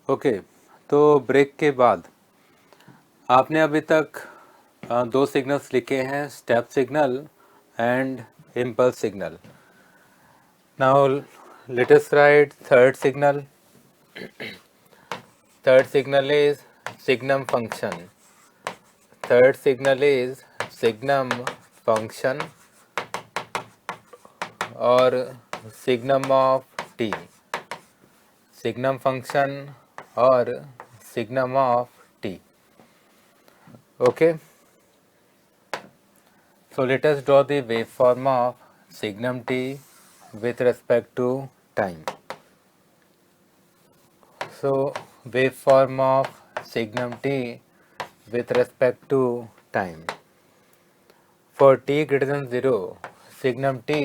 Okay, तो break के बाद आपने अभी तक दो सिग्नल्स लिखे हैं, step signal and impulse signal. Now let us right third signal. Third signal is signum function. Third signal is signum function or signum of t. Signum function or signum of t. Okay. So let us draw the waveform of signum t with respect to time. So waveform of signum t with respect to time. For t greater than 0, signum t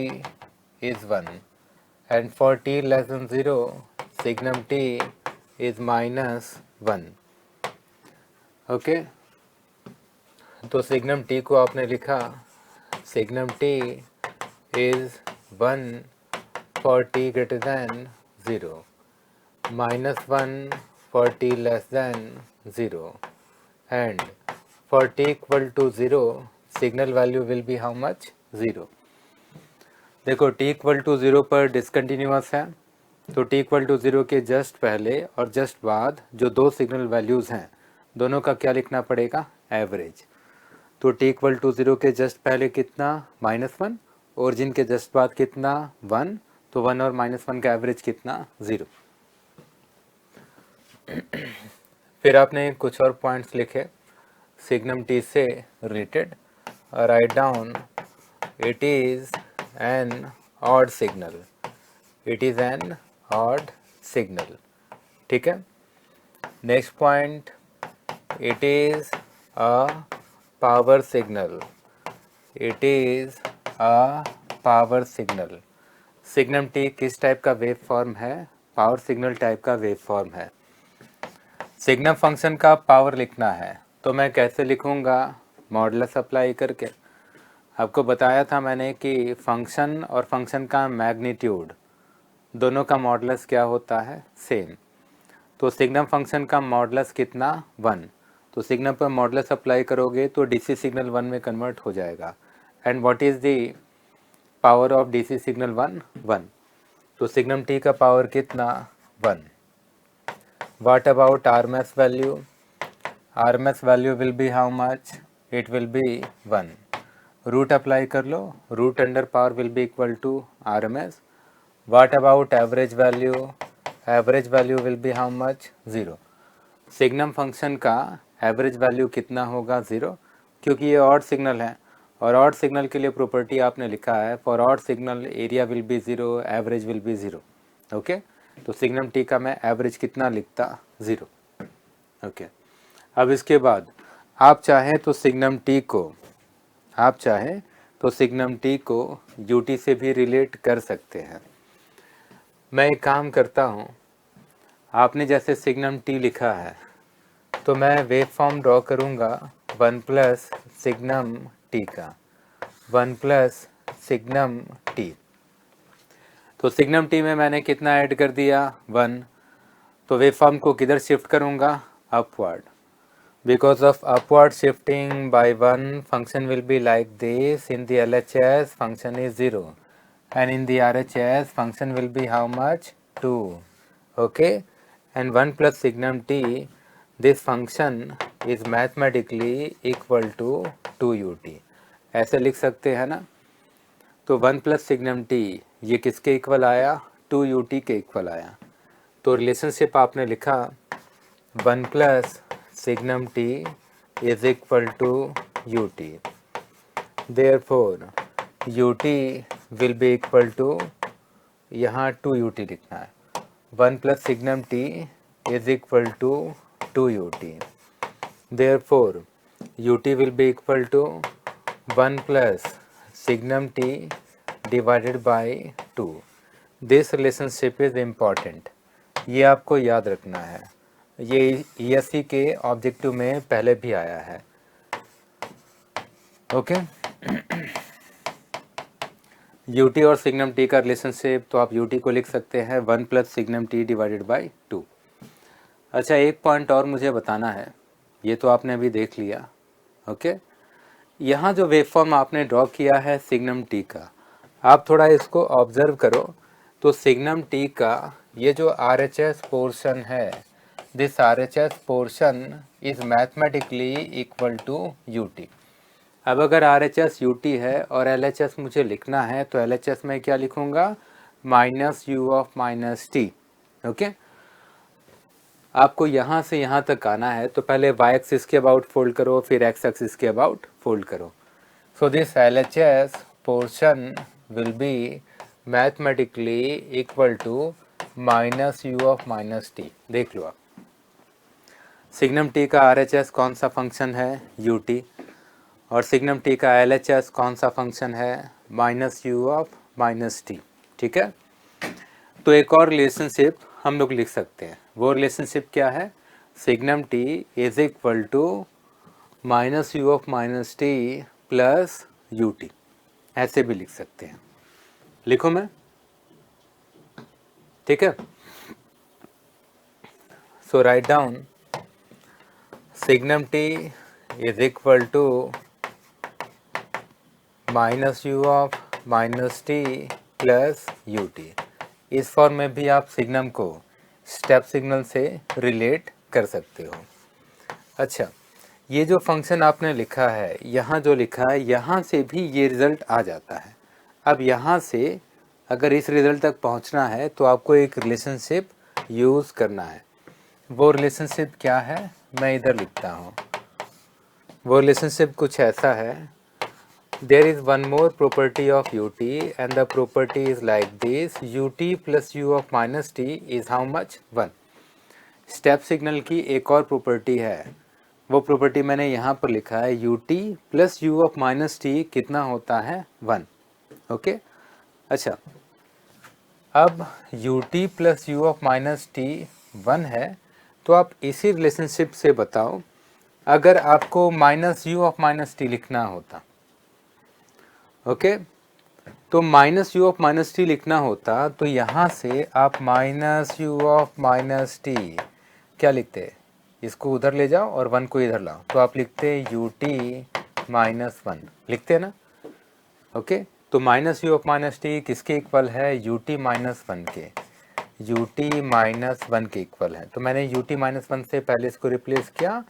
is 1, and for t less than 0, signum t is minus 1. Okay, तो signum t को आपने लिखा signum t is 1 for t greater than 0, minus 1 for t less than 0, and for t equal to 0, signal value will be how much? 0. देखो t equal to 0 पर discontinuous है, तो t equal to 0 के just पहले और just बाद जो दो सिग्नल वैल्यूज़ हैं दोनों का क्या लिखना पड़ेगा? एवरेज. तो t इक्वल टू 0 के जस्ट पहले कितना? -1. ओरिजिन के जस्ट बाद कितना? 1. तो 1 और -1 का एवरेज कितना? 0. फिर आपने कुछ और पॉइंट्स लिखे सिग्नम t से related. Write down it is an odd signal. It is an odd signal. ठीक है. Next point, it is a power signal. It is a power signal. Signum t किस टाइप का wave form है? Power signal type का wave form है. Signum function का power लिखना है तो मैं कैसे लिखूँगा? मॉडुलस अप्लाई करके. आपको बताया था मैंने कि फंक्शन और फंक्शन का मैग्नीट्यूड दोनों का मॉडुलस क्या होता है? सेम. तो सिग्नम फंक्शन का मॉडुलस कितना? 1. तो सिग्नम पर मॉडुलस अप्लाई करोगे तो डीसी सिग्नल 1 में कन्वर्ट हो जाएगा. And what is the power of DC signal 1? तो सिग्नम टी का पावर कितना? 1. What about RMS value? RMS value will be how much? It will be 1. Root apply कर लो. Root under power will be equal to R M S. What about average value? Average value will be how much? 0. Signum function का average value कितना होगा? 0, क्योंकि ये odd signal है और odd signal के लिए प्रॉपर्टी आपने लिखा है for odd signal area will be 0, average will be 0. Okay, तो सिग्नम टी का मैं एवरेज कितना लिखता? 0. ओके, अब इसके बाद आप चाहें तो सिग्नम टी को यूटी से भी रिलेट कर सकते हैं. मैं एक काम करता हूँ, आपने जैसे सिग्नम टी लिखा है तो मैं वेव फॉर्म ड्रॉ करूँगा 1 प्लस सिग्नम टी का. 1 प्लस सिग्नम टी. तो सिग्नम टी में मैंने कितना ऐड कर दिया? 1. तो वेव फॉर्म को किधर शिफ्ट करूँगा? Upward. Because of upward shifting by 1, function will be like this. In the LHS, function is 0. And in the RHS, function will be how much? 2. Okay? And 1 plus signum t, this function is mathematically equal to 2 ut. ऐसे लिख सकते हैं ना? तो 1 plus signum t ये किसके equal आया? 2 ut के इक्वल आया. तो रिलेशनशिप आपने लिखा 1 plus signum t is equal to ut. Therefore, ut will be equal to, यहाँ 2 ut लिखना है. 1 plus signum t is equal to 2 ut. Therefore, ut will be equal to 1 plus signum t divided by 2. This relationship is important. ये आपको याद रखना है. ये ESE के ऑब्जेक्टिव में पहले भी आया है. ओके, यूटी और सिग्नम टी का रिलेशनशिप तो आप यूटी को लिख सकते हैं 1 plus signum T divided by 2. अच्छा, एक पॉइंट और मुझे बताना है, ये तो आपने अभी देख लिया। ओके, यहाँ जो वेवफॉर्म आपने ड्रॉ किया है सिग्नम टी का, आप थोड़ा इसको ऑब्जर्व करो। तो सिग्नम टी का ये जो RHS पोर्शन है, this RHS portion is mathematically equal to UT। अब अगर RHS UT है और LHS मुझे लिखना है, तो LHS में क्या लिखूंगा, minus U of minus T. Okay, आपको यहाँ से यहाँ तक आना है, तो पहले y एक्सिस के अबाउट फोल्ड करो, फिर x एक्सिस के अबाउट फोल्ड करो। So this LHS portion will be mathematically equal to minus U of minus t. देख लो आप, सिग्नम टी का RHS कौन सा फंक्शन है, UT, और सिग्नम टी का LHS कौन सा फंक्शन है, minus U of minus T. ठीक है, तो एक और रिलेशनशिप हम लोग लिख सकते हैं। वो रिलेशनशिप क्या है, signum T is equal to minus U of minus T plus UT, ऐसे भी लिख सकते हैं। लिखो मैं, ठीक है। So write down signum T is equal to minus U of minus T plus UT। इस फॉर्म में भी आप सिग्नम को स्टेप सिग्नल से रिलेट कर सकते हो। अच्छा, ये जो फंक्शन आपने लिखा है, यहाँ जो लिखा है, यहाँ से भी ये रिज़ल्ट आ जाता है। अब यहाँ से अगर इस रिज़ल्ट तक पहुँचना है तो आपको एक रिलेशनशिप यूज़ करना है। वो रिलेशनशिप क्या है, मैं इधर लिखता हूँ। वो रिलेशनशिप कुछ ऐसा है, there is one more property of UT and the property is like this, UT plus U of minus T is how much, 1। Step signal की एक और प्रॉपर्टी है, वो प्रॉपर्टी मैंने यहाँ पर लिखा है, UT plus U of minus T कितना होता है, 1। ओके, अच्छा, अब UT plus U of minus T 1 है, तो आप इसी रिलेशनशिप से बताओ, अगर आपको minus U of minus T लिखना होता, ओके, तो minus U of minus T लिखना होता, तो यहाँ से आप minus U of minus T क्या लिखते, इसको उधर ले जाओ और 1 को इधर लाओ, तो आप लिखते UT माइनस 1, लिखते हैं ना। ओके, तो minus U of minus T किसके इक्वल है, UT माइनस 1 के, UT माइनस 1 के इक्वल है। तो मैंने UT माइनस 1 से पहले इसको रिप्लेस किया,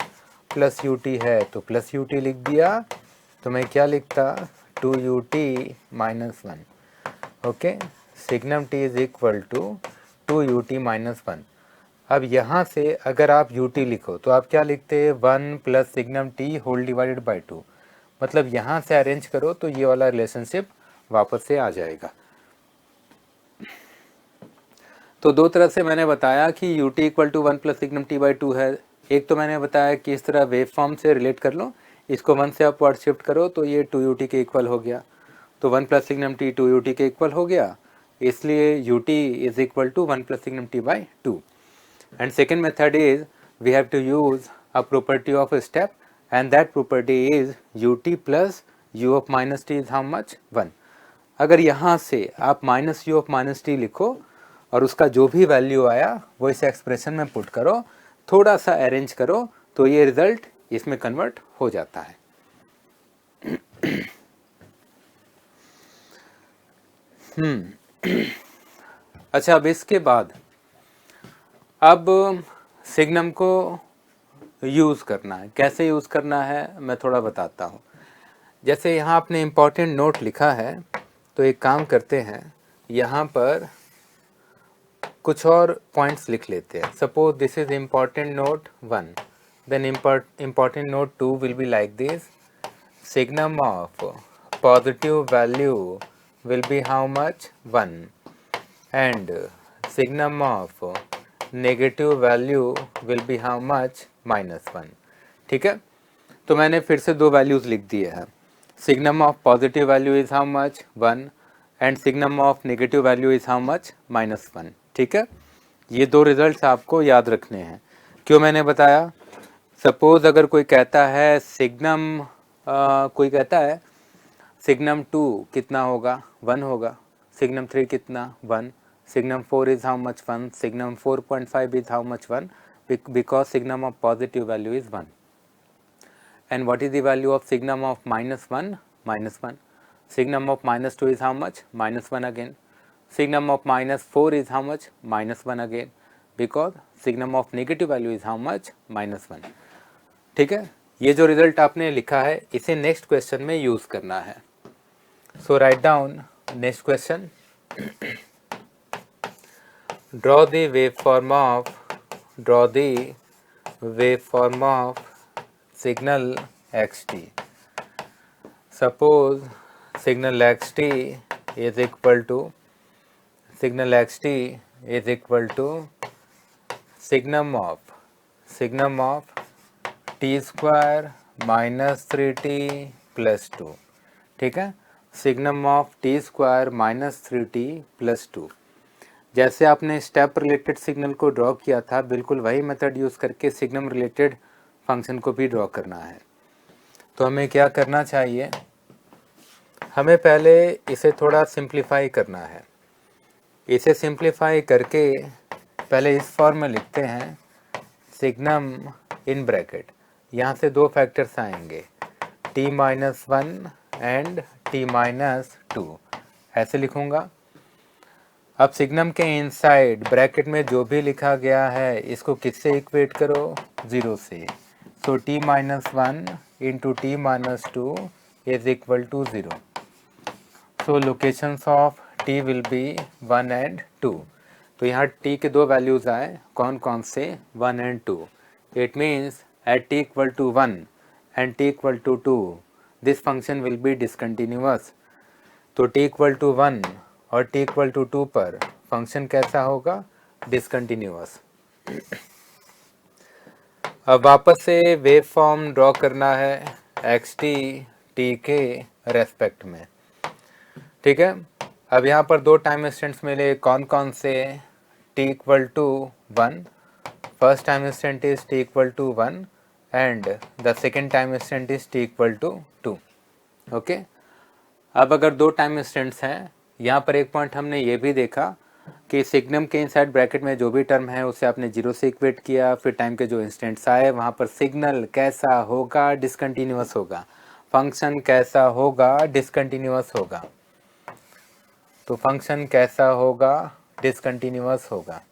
प्लस UT है तो प्लस UT लिख दिया, तो मैं क्या लिखता, 2UT minus 1। Okay, signum T is equal to 2UT minus 1। अब यहाँ से अगर आप UT लिखो तो आप क्या लिखते हैं, 1 plus signum T whole divided by 2। मतलब यहाँ से अरेंज करो तो ये वाला रिलेशनशिप वापस से आ जाएगा। तो दो तरह से मैंने बताया कि UT equal to 1 plus signum T by 2 है। एक तो मैंने बताया कि इस तरह वेव फॉर्म से रिलेट कर लो, इसको 1 से अपवर्ड शिफ्ट करो तो ये 2UT के इक्वल हो गया, तो 1 प्लस सिग्नम T 2UT के इक्वल हो गया, इसलिए UT is equal to 1 plus signum T by 2। And second method is we have to use a property of step, and that property is UT plus U of minus t is how much, 1। अगर यहाँ से आप minus U of minus t लिखो और उसका जो भी value आया वो इस एक्सप्रेशन में पुट करो, थोड़ा सा अरेंज करो, तो ये रिजल्ट इसमें कन्वर्ट हो जाता है। अच्छा, अब इसके बाद अब सिग्नम को यूज़ करना है, कैसे यूज़ करना है मैं थोड़ा बताता हूँ। जैसे यहाँ आपने इम्पॉर्टेंट नोट लिखा है, तो एक काम करते हैं, यहाँ पर कुछ और पॉइंट्स लिख लेते हैं। Suppose this is important note 1, then important note 2 will be like this, signum of positive value will be how much, 1, and signum of negative value will be how much, minus 1। ठीक है, तो मैंने फिर से दो वैल्यूज़ लिख दिए हैं, signum of positive value is how much, 1, and signum of negative value is how much, minus 1। ठीक है, ये दो रिजल्ट्स आपको याद रखने हैं। क्यों मैंने बताया, सपोज अगर कोई कहता है सिग्नम कोई कहता है सिग्नम 2 कितना होगा, 1 होगा, सिग्नम 3 कितना, 1, signum 4 is how much, 1, signum 4.5 is how much, 1, because signum of positive value is 1. And what is the value of signum of minus 1? Minus 1. Signum of minus 2 is how much? Minus 1 again. Signum of minus 4 is how much? Minus 1 again. Because signum of negative value is how much? Minus 1. ठीक है, ये जो result आपने लिखा है इसे next question में use करना है. So write down next question. Draw the waveform of signal xt. Suppose signal xt is equal to signum of t square minus 3t plus 2. ठीक है, signum of t square minus 3t plus 2. जैसे आपने step related signal को draw किया था बिल्कुल वही method use करके सिग्नम रिलेटेड फंक्शन को भी ड्रॉ करना है. तो हमें क्या करना चाहिए, हमें पहले इसे थोड़ा सिंप्लीफाई करना है. इसे सिंप्लीफाई करके पहले इस फॉर्म में लिखते हैं सिग्नम इन ब्रैकेट. यहाँ से दो फैक्टर्स आएंगे t minus 1 and t minus 2. ऐसे लिखूँगा. अब सिग्नम के इनसाइड ब्रैकेट में जो भी लिखा गया है इसको किससे इक्वेट करो? 0 से. So t minus 1 into t minus 2 is equal to 0. So locations of t will be 1 and 2. तो यहाँ t के दो वैल्यूज़ आए, कौन कौन से? 1 and 2. It means at t equal to 1 and t equal to 2 this function will be discontinuous. तो t equal to 1 और t equal to 2 पर फंक्शन कैसा होगा? डिसकंटिन्यूअस. अब वापस से वेव फॉर्म ड्रॉ करना है xt t के रेस्पेक्ट में. ठीक है, अब यहाँ पर दो टाइम इंस्टेंट्स मिले, कौन कौन से? t equal to 1, first time instant is t equal to 1 and the second time instant is t equal to 2. Okay, अब अगर दो टाइम इंस्टेंट्स हैं, यहाँ पर एक पॉइंट हमने ये भी देखा कि सिग्नम के इनसाइड ब्रैकेट में जो भी टर्म है उसे आपने 0 से इक्वेट किया, फिर टाइम के जो इंस्टेंट्स आए वहाँ पर सिग्नल कैसा होगा? डिसकंटिन्यूअस होगा. फंक्शन कैसा होगा? डिसकंटिन्यूअस होगा. तो फंक्शन कैसा होगा? डिसकंटिन्यूअस होगा.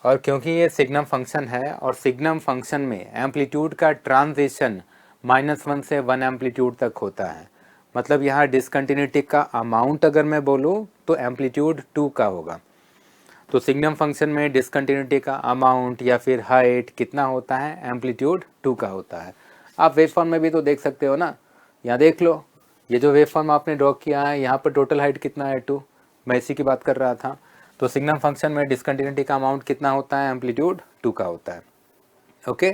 और क्योंकि ये सिग्नम फंक्शन है और सिग्नम फंक्शन में एम्पलीट्यूड का ट्रांजिशन -1 से 1 एम्पलीट्यूड तक होता है. मतलब यहाँ डिसकंटिन्यूटी का अमाउंट अगर मैं बोलूँ तो एम्पलीट्यूड 2 का होगा. तो सिग्नम फंक्शन में डिसकंटिन्यूटी का अमाउंट या फिर हाइट कितना होता है? एम्पलीट्यूड 2 का होता है. आप वेव फॉर्म में भी तो देख सकते हो ना, यहाँ देख लो, ये जो वेव फॉर्म आपने ड्रॉ किया है यहाँ पर टोटल हाइट कितना है? 2. मैं इसी की बात कर रहा था. तो सिग्नम फंक्शन में डिसकंटिन्यूटी का अमाउंट कितना होता है? एम्पलीट्यूड 2 का होता है. ओके,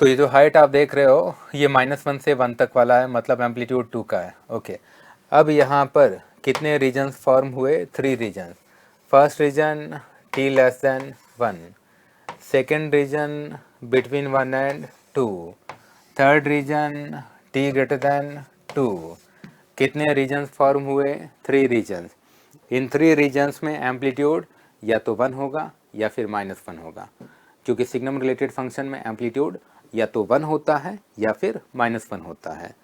तो ये जो हाइट आप देख रहे हो ये -1 से 1 तक वाला है, मतलब एम्पलीट्यूड 2 का है. ओके, अब यहाँ पर कितने रीजन्स फॉर्म हुए? 3 regions. First region t less than 1, second region between 1 and 2, third region t greater than 2. कितने रीजन्स फॉर्म हुए? 3 रीजन्स. इन 3 रीजन्स में एम्पलीट्यूड या तो 1 होगा या फिर -1 होगा, क्योंकि सिग्नम रिलेटेड फंक्शन में एम्पलीट्यूड या तो 1 होता है या फिर -1 होता है.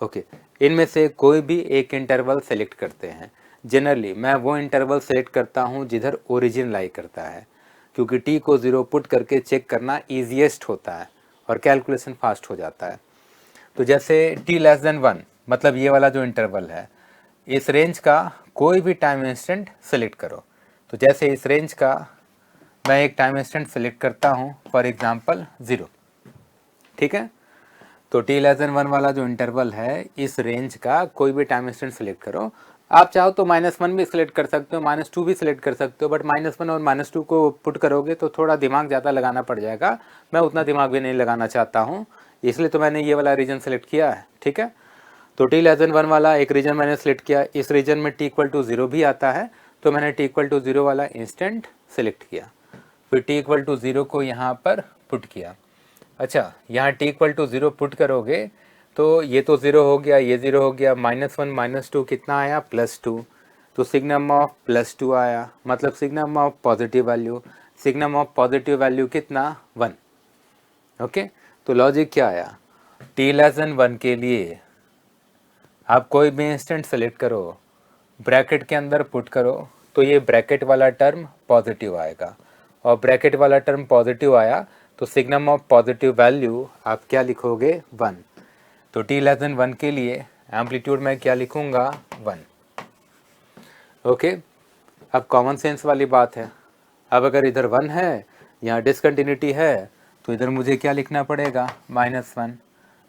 ओके, इनमें से कोई भी एक इंटरवल सेलेक्ट करते हैं. जनरली मैं वो इंटरवल सेलेक्ट करता हूँ जिधर ओरिजिन लाई करता है, क्योंकि t को 0 पुट करके चेक करना ईजीएस्ट होता है और कैलकुलेशन फास्ट हो जाता है. तो जैसे t लेस देन 1 मतलब ये वाला जो इंटरवल है, इस रेंज का कोई भी टाइम इंस्टेंट सेलेक्ट करो. तो जैसे इस रेंज का मैं एक टाइम इंस्टेंट सेलेक्ट करता हूँ, फॉर एग्जांपल 0. ठीक है, तो t लेस देन 1 वाला जो इंटरवल है इस रेंज का कोई भी टाइम इंस्टेंट सेलेक्ट करो. आप चाहो तो -1 भी सिलेक्ट कर सकते हो, -2 भी सिलेक्ट कर सकते हो, बट -1 और -2 को पुट करोगे तो थोड़ा दिमाग ज़्यादा लगाना पड़ जाएगा. मैं उतना दिमाग भी नहीं लगाना चाहता हूँ, इसलिए तो मैंने ये वाला रीजन सेलेक्ट किया है. ठीक है, तो t लेस देन 1 वाला एक रीजन मैंने सेलेक्ट किया. इस रीजन में t इक्वल टू 0 भी आता है, तो मैंने t इक्वल टू 0 वाला इंस्टेंट सेलेक्ट किया, फिर t इक्वल टू 0 को यहाँ पर पुट किया. अच्छा, यहाँ t इक्वल टू 0 पुट करोगे तो ये तो 0 हो गया, ये 0 हो गया, -1 -2 कितना आया? +2. तो सिग्नम ऑफ +2 आया, मतलब signum of positive value. Signum of positive value कितना 1। ओके, तो लॉजिक क्या आया, t<1 के लिए आप कोई भी इंस्टेंट सेलेक्ट करो, ब्रैकेट के अंदर पुट करो, तो ये ब्रैकेट वाला टर्म पॉजिटिव आएगा, और ब्रैकेट वाला टर्म पॉजिटिव आया तो सिग्नम ऑफ पॉजिटिव वैल्यू आप क्या लिखोगे 1। तो t<1 के लिए एम्पलीट्यूड में क्या लिखूंगा 1। ओके, अब कॉमन सेंस वाली बात है, अब अगर इधर 1 है, यहाँ डिसकंटिन्यूटी है, तो इधर मुझे क्या लिखना पड़ेगा -1।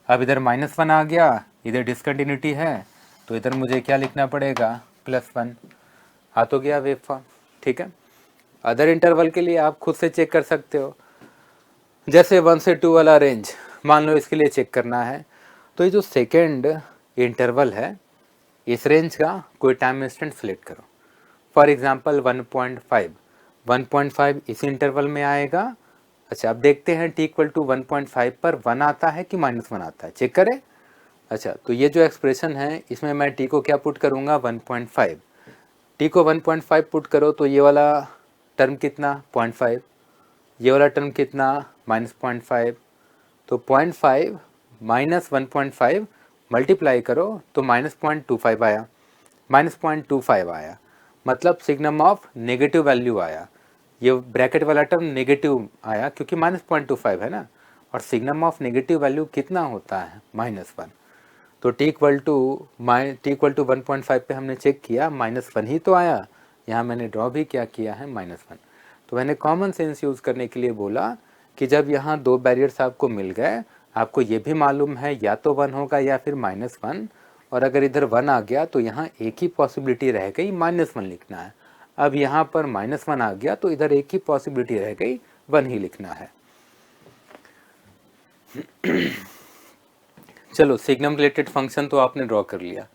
अब इधर -1 आ गया, इधर डिसकंटिन्यूटी है, तो इधर मुझे क्या लिखना पड़ेगा +1। आ तो गया वेव फॉर्म, ठीक है। अदर इंटरवल के लिए आप खुद से चेक कर सकते हो, जैसे 1 से 2 वाला रेंज मान लो इसके लिए चेक करना है, तो ये जो सेकेंड इंटरवल है इस रेंज का कोई टाइम इंस्टेंट सेलेक्ट करो, फॉर एग्जांपल 1.5 इस इंटरवल में आएगा। अच्छा, अब देखते हैं t=1.5 पर 1 आता है कि -1 आता है, चेक करें। अच्छा, तो ये जो एक्सप्रेशन है इसमें मैं t को क्या पुट करूँगा 1.5, t को 1.5 पुट करो तो ये वाला टर्म कितना 0.5, ये वाला टर्म कितना -0.5, तो 0.5 माइनस 1.5 मल्टीप्लाई करो तो -0.25 आया, -0.25 आया, मतलब सिग्नम ऑफ नेगेटिव वैल्यू आया। ये ब्रैकेट वाला टर्म नेगेटिव आया क्योंकि -0.25 है ना, और सिग्नम ऑफ नेगेटिव वैल्यू कितना होता है -1। तो t=1.5 पे हमने चेक किया -1 ही तो आया, यहाँ मैंने ड्रॉ भी क्या किया है -1। तो मैंने कॉमन सेंस यूज़ करने के लिए बोला कि जब यहाँ दो बैरियर्स आपको मिल गए, आपको ये भी मालूम है या तो 1 होगा या फिर -1, और अगर इधर 1 आ गया तो यहाँ एक ही पॉसिबिलिटी रह गई -1 लिखना है। अब यहाँ पर -1 आ गया तो इधर एक ही पॉसिबिलिटी रह गई 1 ही लिखना है। चलो, सिग्नम रिलेटेड फंक्शन तो आपने ड्रॉ कर लिया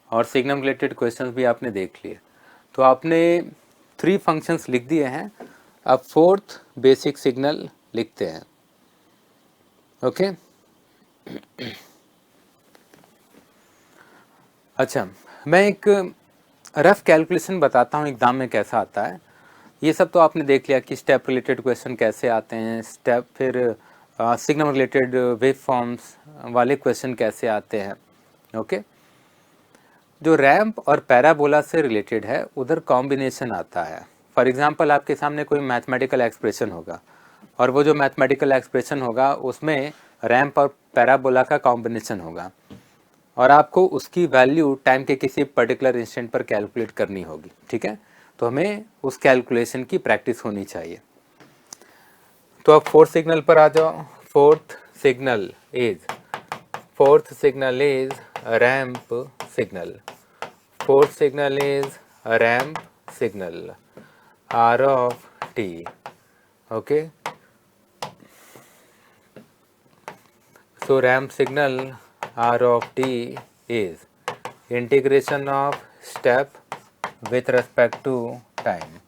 और सिग्नम रिलेटेड क्वेश्चंस भी आपने देख लिए, तो आपने 3 फंक्शंस लिख दिए हैं। अब फोर्थ बेसिक सिग्नल लिखते हैं। ओके, अच्छा, मैं एक रफ कैलकुलेशन बताता हूँ एग्ज़ाम में कैसा आता है। ये सब तो आपने देख लिया कि स्टेप रिलेटेड क्वेश्चन कैसे आते हैं, स्टेप फिर सिग्नम रिलेटेड वेव फॉर्म्स वाले क्वेश्चन कैसे आते हैं। ओके, जो रैंप और पैराबोला से रिलेटेड है उधर कॉम्बिनेशन आता है। फॉर एग्जांपल आपके सामने कोई मैथमेटिकल एक्सप्रेशन होगा और वो जो मैथमेटिकल एक्सप्रेशन होगा उसमें रैंप और पैराबोला का कॉम्बिनेशन होगा, और आपको उसकी वैल्यू टाइम के किसी पर्टिकुलर इंस्टेंट पर कैलकुलेट करनी होगी, ठीक है। तो हमें उस कैलकुलेशन की प्रैक्टिस होनी चाहिए। तो अब फोर्थ सिग्नल पर आ जाओ। Fourth signal is ramp signal. Fourth signal is ramp signal R of t। Okay, so ramp signal R of t is integration of step with respect to time।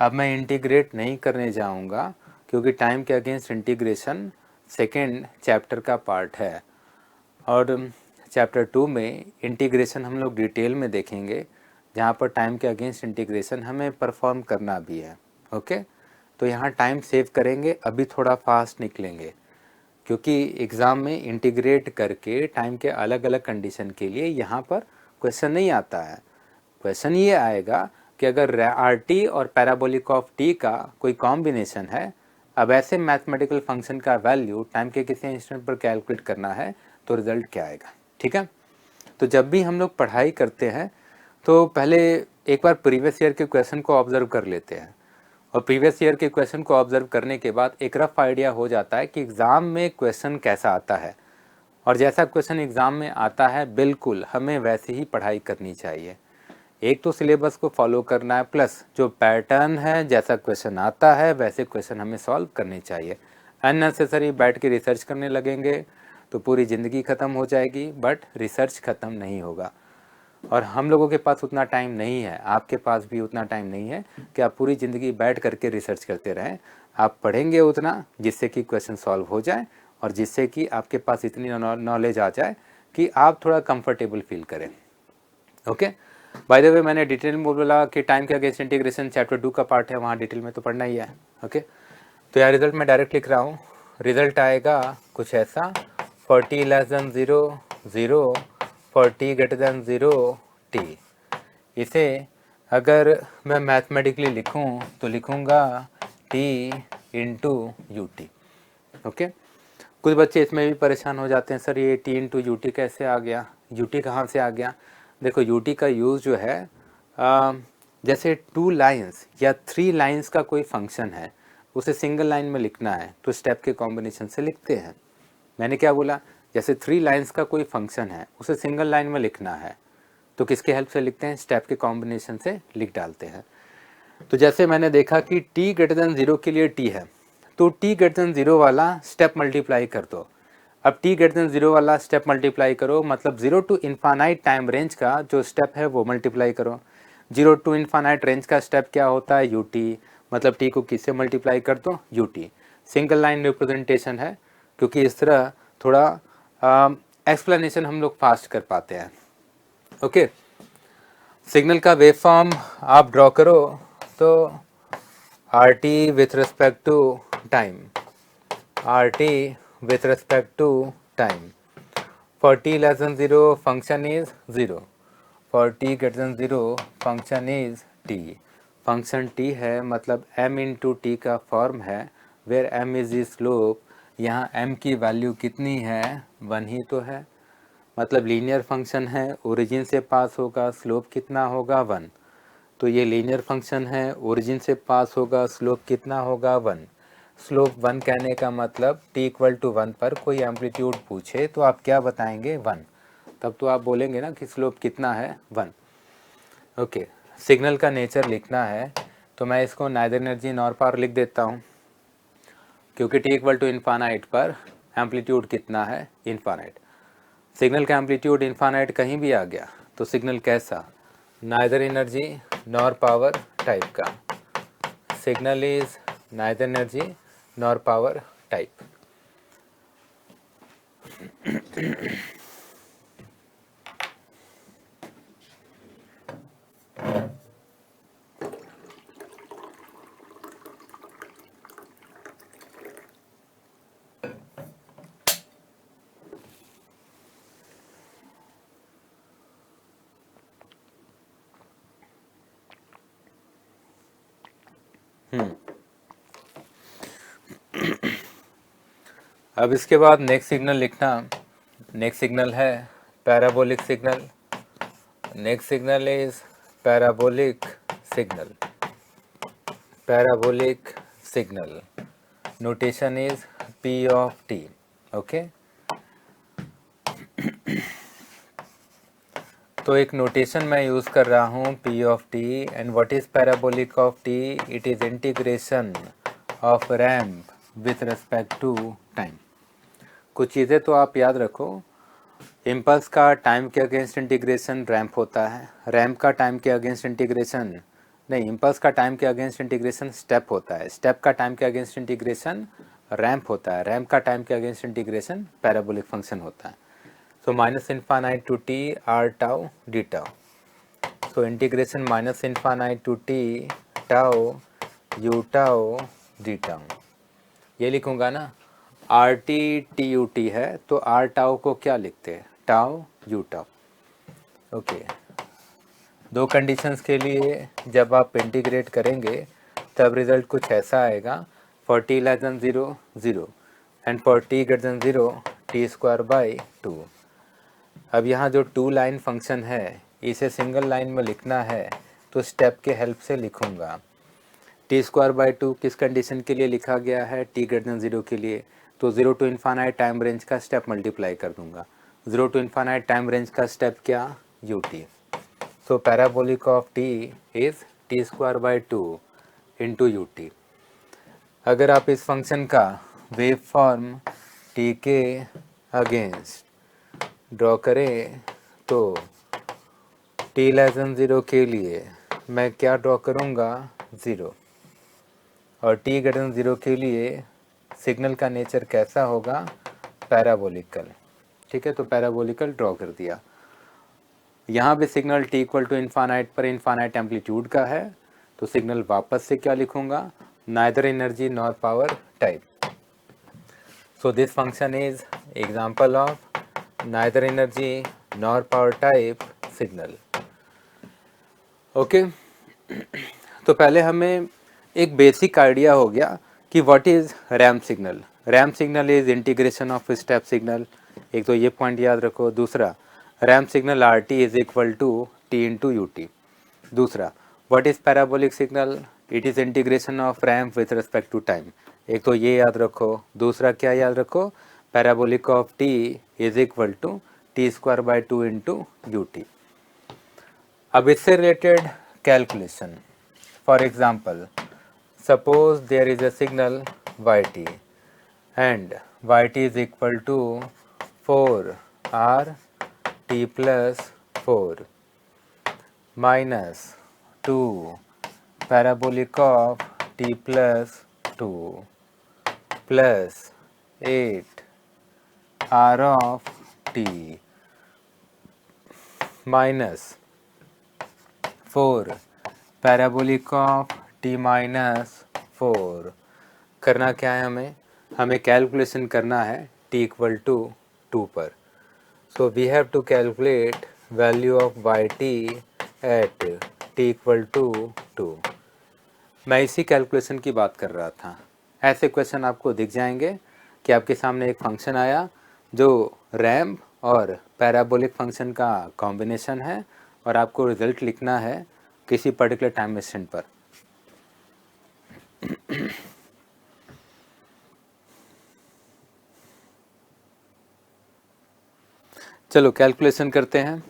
अब मैं integrate नहीं करने जाऊंगा क्योंकि time के against integration second chapter का part है, और चैप्टर 2 में इंटीग्रेशन हम लोग डिटेल में देखेंगे जहाँ पर टाइम के अगेंस्ट इंटीग्रेशन हमें परफॉर्म करना भी है। ओके, तो यहाँ टाइम सेव करेंगे, अभी थोड़ा फास्ट निकलेंगे क्योंकि एग्ज़ाम में इंटीग्रेट करके टाइम के अलग अलग कंडीशन के लिए यहाँ पर क्वेश्चन नहीं आता है। क्वेश्चन ये आएगा कि अगर RT और पैराबोलिक ऑफ t का कोई कॉम्बिनेशन है, अब ऐसे मैथमेटिकल फंक्शन का वैल्यू टाइम के किसी इंस्टेंट पर कैलकुलेट करना है तो रिजल्ट क्या आएगा, ठीक है। तो जब भी हम लोग पढ़ाई करते हैं तो पहले एक बार प्रीवियस ईयर के क्वेश्चन को ऑब्जर्व कर लेते हैं, और प्रीवियस ईयर के क्वेश्चन को ऑब्जर्व करने के बाद एक रफ आइडिया हो जाता है कि एग्ज़ाम में क्वेश्चन कैसा आता है, और जैसा क्वेश्चन एग्ज़ाम में आता है बिल्कुल हमें वैसे ही पढ़ाई करनी चाहिए। एक तो सिलेबस को फॉलो करना है, प्लस जो पैटर्न है जैसा क्वेश्चन आता है वैसे क्वेश्चन हमें सॉल्व करने चाहिए। अननेसेसरी बैठ के रिसर्च करने लगेंगे तो पूरी ज़िंदगी ख़त्म हो जाएगी, बट रिसर्च ख़त्म नहीं होगा, और हम लोगों के पास उतना टाइम नहीं है, आपके पास भी उतना टाइम नहीं है कि आप पूरी ज़िंदगी बैठ करके रिसर्च करते रहें। आप पढ़ेंगे उतना जिससे कि क्वेश्चन सॉल्व हो जाए और जिससे कि आपके पास इतनी नॉलेज आ जाए कि आप थोड़ा कंफर्टेबल फील करें। ओके, बाय द वे मैंने डिटेल में बोला कि टाइम के अगेंस्ट इंटीग्रेशन चैप्टर 2 का पार्ट है, वहाँ डिटेल में तो पढ़ना ही है। ओके, तो यार रिजल्ट मैं डायरेक्ट लिख रहा हूँ। रिजल्ट आएगा कुछ ऐसा, 40 less than 0 0, 40 greater than 0 t। इसे अगर मैं मैथमेटिकली लिखूं तो लिखूंगा t into u T. Okay, कुछ बच्चे इसमें भी परेशान हो जाते हैं, सर ये t इंटू यू टी कैसे आ गया, यू टी कहाँ से आ गया। देखो यू टी का यूज़ जो है जैसे 2 लाइंस या 3 लाइंस का कोई फंक्शन है, उसे सिंगल लाइन में लिखना है तो स्टेप के कॉम्बिनेशन से लिखते हैं। मैंने क्या बोला, जैसे 3 लाइंस का कोई फंक्शन है उसे सिंगल लाइन में लिखना है तो किसके हेल्प से लिखते हैं, स्टेप के कॉम्बिनेशन से लिख डालते हैं। तो जैसे मैंने देखा कि t ग्रेटर देन 0 के लिए t है, तो t ग्रेटर देन 0 वाला स्टेप मल्टीप्लाई कर दो। अब t ग्रेटर देन 0 वाला स्टेप मल्टीप्लाई करो मतलब 0 टू इन्फानाइट टाइम रेंज का जो स्टेप है वो मल्टीप्लाई करो। 0 टू इन्फानाइट रेंज का स्टेप क्या होता है, ut, मतलब t को किससे मल्टीप्लाई कर दो, ut। सिंगल लाइन रिप्रेजेंटेशन है, क्योंकि इस तरह थोड़ा एक्सप्लेनेशन हम लोग फास्ट कर पाते हैं। ओके, सिग्नल का वेव फॉर्म आप ड्रॉ करो तो r t with respect to time, r t with respect to time. For t less than 0 function is 0, for t greater than 0 function is t। Function t है मतलब m into t का form है, where m is the slope. यहाँ m की value कितनी है, 1 ही तो है, मतलब लीनियर फंक्शन है, ओरिजिन से पास होगा, स्लोप कितना होगा 1। तो ये लीनियर फंक्शन है, ओरिजिन से पास होगा, स्लोप कितना होगा 1। स्लोप 1 कहने का मतलब t इक्वल टू 1 पर कोई एम्पलीट्यूड पूछे तो आप क्या बताएंगे 1, तब तो आप बोलेंगे ना कि स्लोप कितना है 1। ओके, सिग्नल का नेचर लिखना है तो मैं इसको नाइदर एनर्जी नॉर पावर लिख देता हूँ, क्योंकि t इक्वल टू इन्फानाइट पर एम्पलीट्यूड कितना है, इन्फानाइट। सिग्नल का एम्पलीट्यूड इन्फानाइट कहीं भी आ गया तो सिग्नल कैसा, neither energy nor power type का। Signal is neither energy nor power type. अब इसके बाद नेक्स्ट सिग्नल लिखना। नेक्स्ट सिग्नल है parabolic signal. Next signal is parabolic signal, parabolic signal. Notation is p of t। Okay, तो एक notation मैं use कर रहा हूँ p of t, and what is parabolic of t, it is integration of ramp with respect to time. कुछ चीज़ें तो आप याद रखो, इम्पल्स का टाइम के अगेंस्ट इंटीग्रेशन रैम्प होता है, रैम्प का टाइम के अगेंस्ट इंटीग्रेशन नहीं, इम्पल्स का टाइम के अगेंस्ट इंटीग्रेशन स्टेप होता है, स्टेप का टाइम के अगेंस्ट इंटीग्रेशन रैम्प होता है, रैम्प का टाइम के अगेंस्ट इंटीग्रेशन पैराबोलिक फंक्शन होता है। So minus infinite to t r tau d tau, so integration minus infinite to t tau u tau d tau. ये लिखूंगा ना, r t t u t है तो r tau को क्या लिखते हैं, टाउ यू टाउ। ओके, दो कंडीशंस के लिए जब आप इंटीग्रेट करेंगे तब रिजल्ट कुछ ऐसा आएगा, for t less than 0 0 and for t greater than 0 T square by 2। अब यहाँ जो 2 लाइन फंक्शन है इसे सिंगल लाइन में लिखना है तो स्टेप के हेल्प से लिखूंगा। टी स्क्वायर बाई 2 किस कंडीशन के लिए लिखा गया है, टी ग्रेटर देन 0 के लिए, तो 0 टू इन्फानाइट टाइम रेंज का स्टेप मल्टीप्लाई कर दूंगा। 0 टू इन्फानाइट टाइम रेंज का स्टेप क्या, U T. So parabolic of t is t square by 2 into ut। अगर आप इस फंक्शन का वेव फॉर्म t के अगेंस्ट ड्रॉ करें तो t लेस देन 0 के लिए मैं क्या ड्रॉ करूँगा, 0, और t ग्रेटर देन 0 के लिए सिग्नल का नेचर कैसा होगा, पैराबोलिकल। ठीक है, तो पैराबोलिकल ड्रॉ कर दिया। यहाँ भी signal t equal to infinite पर इन्फानाइट एम्पलीट्यूड का है, तो सिग्नल वापस से क्या लिखूंगा, neither energy nor power type. So this function is example of neither energy nor power type signal. Okay तो पहले हमें एक बेसिक आइडिया हो गया कि what is ramp signal. Ramp signal is integration of step signal. एक तो ये पॉइंट याद रखो. दूसरा, ramp signal r t is equal to t into u t. दूसरा, what is parabolic signal, it is integration of ramp with respect to time. एक तो ये याद रखो. दूसरा क्या याद रखो, parabolic of t is equal to t square by two into u t. अब इससे related calculation. For example, suppose there is a signal y t and y t is equal to 4r t plus 4 minus 2 parabolic of t plus 2 plus 8 r of t minus 4 parabolic of t minus 4. करना क्या है, हमें calculation करना है t equal to 2 पर. So we have to calculate value of y t at t equal to 2. मैं इसी calculation की बात कर रहा था. ऐसे क्वेश्चन आपको दिख जाएंगे कि आपके सामने एक फंक्शन आया जो रैम्प और पैराबोलिक फंक्शन का कॉम्बिनेशन है और आपको रिजल्ट लिखना है किसी पर्टिकुलर टाइम इंस्टेंट पर. चलो कैलकुलेशन करते हैं.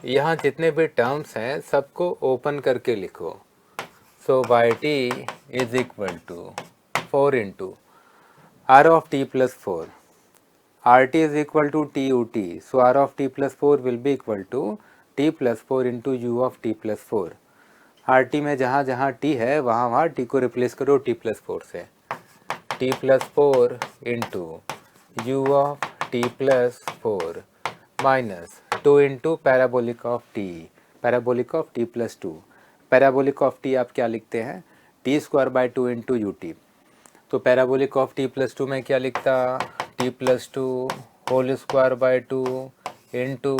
यहाँ जितने भी टर्म्स हैं सबको ओपन करके लिखो. So y t is equal to 4 into r of t plus 4. rt is equal to tut. So r of t plus 4 will be equal to t plus 4 into u of t plus 4. rt में जहाँ जहाँ t है वहाँ वहाँ t को replace करो t plus 4 से. t plus 4 into u of t plus 4 minus 2 into parabolic of t. parabolic of t plus 2. parabolic of t आप क्या लिखते हैं, t square by 2 into u t. तो पैराबोलिक ऑफ t प्लस 2 में क्या लिखता, t plus 2 whole square by 2 into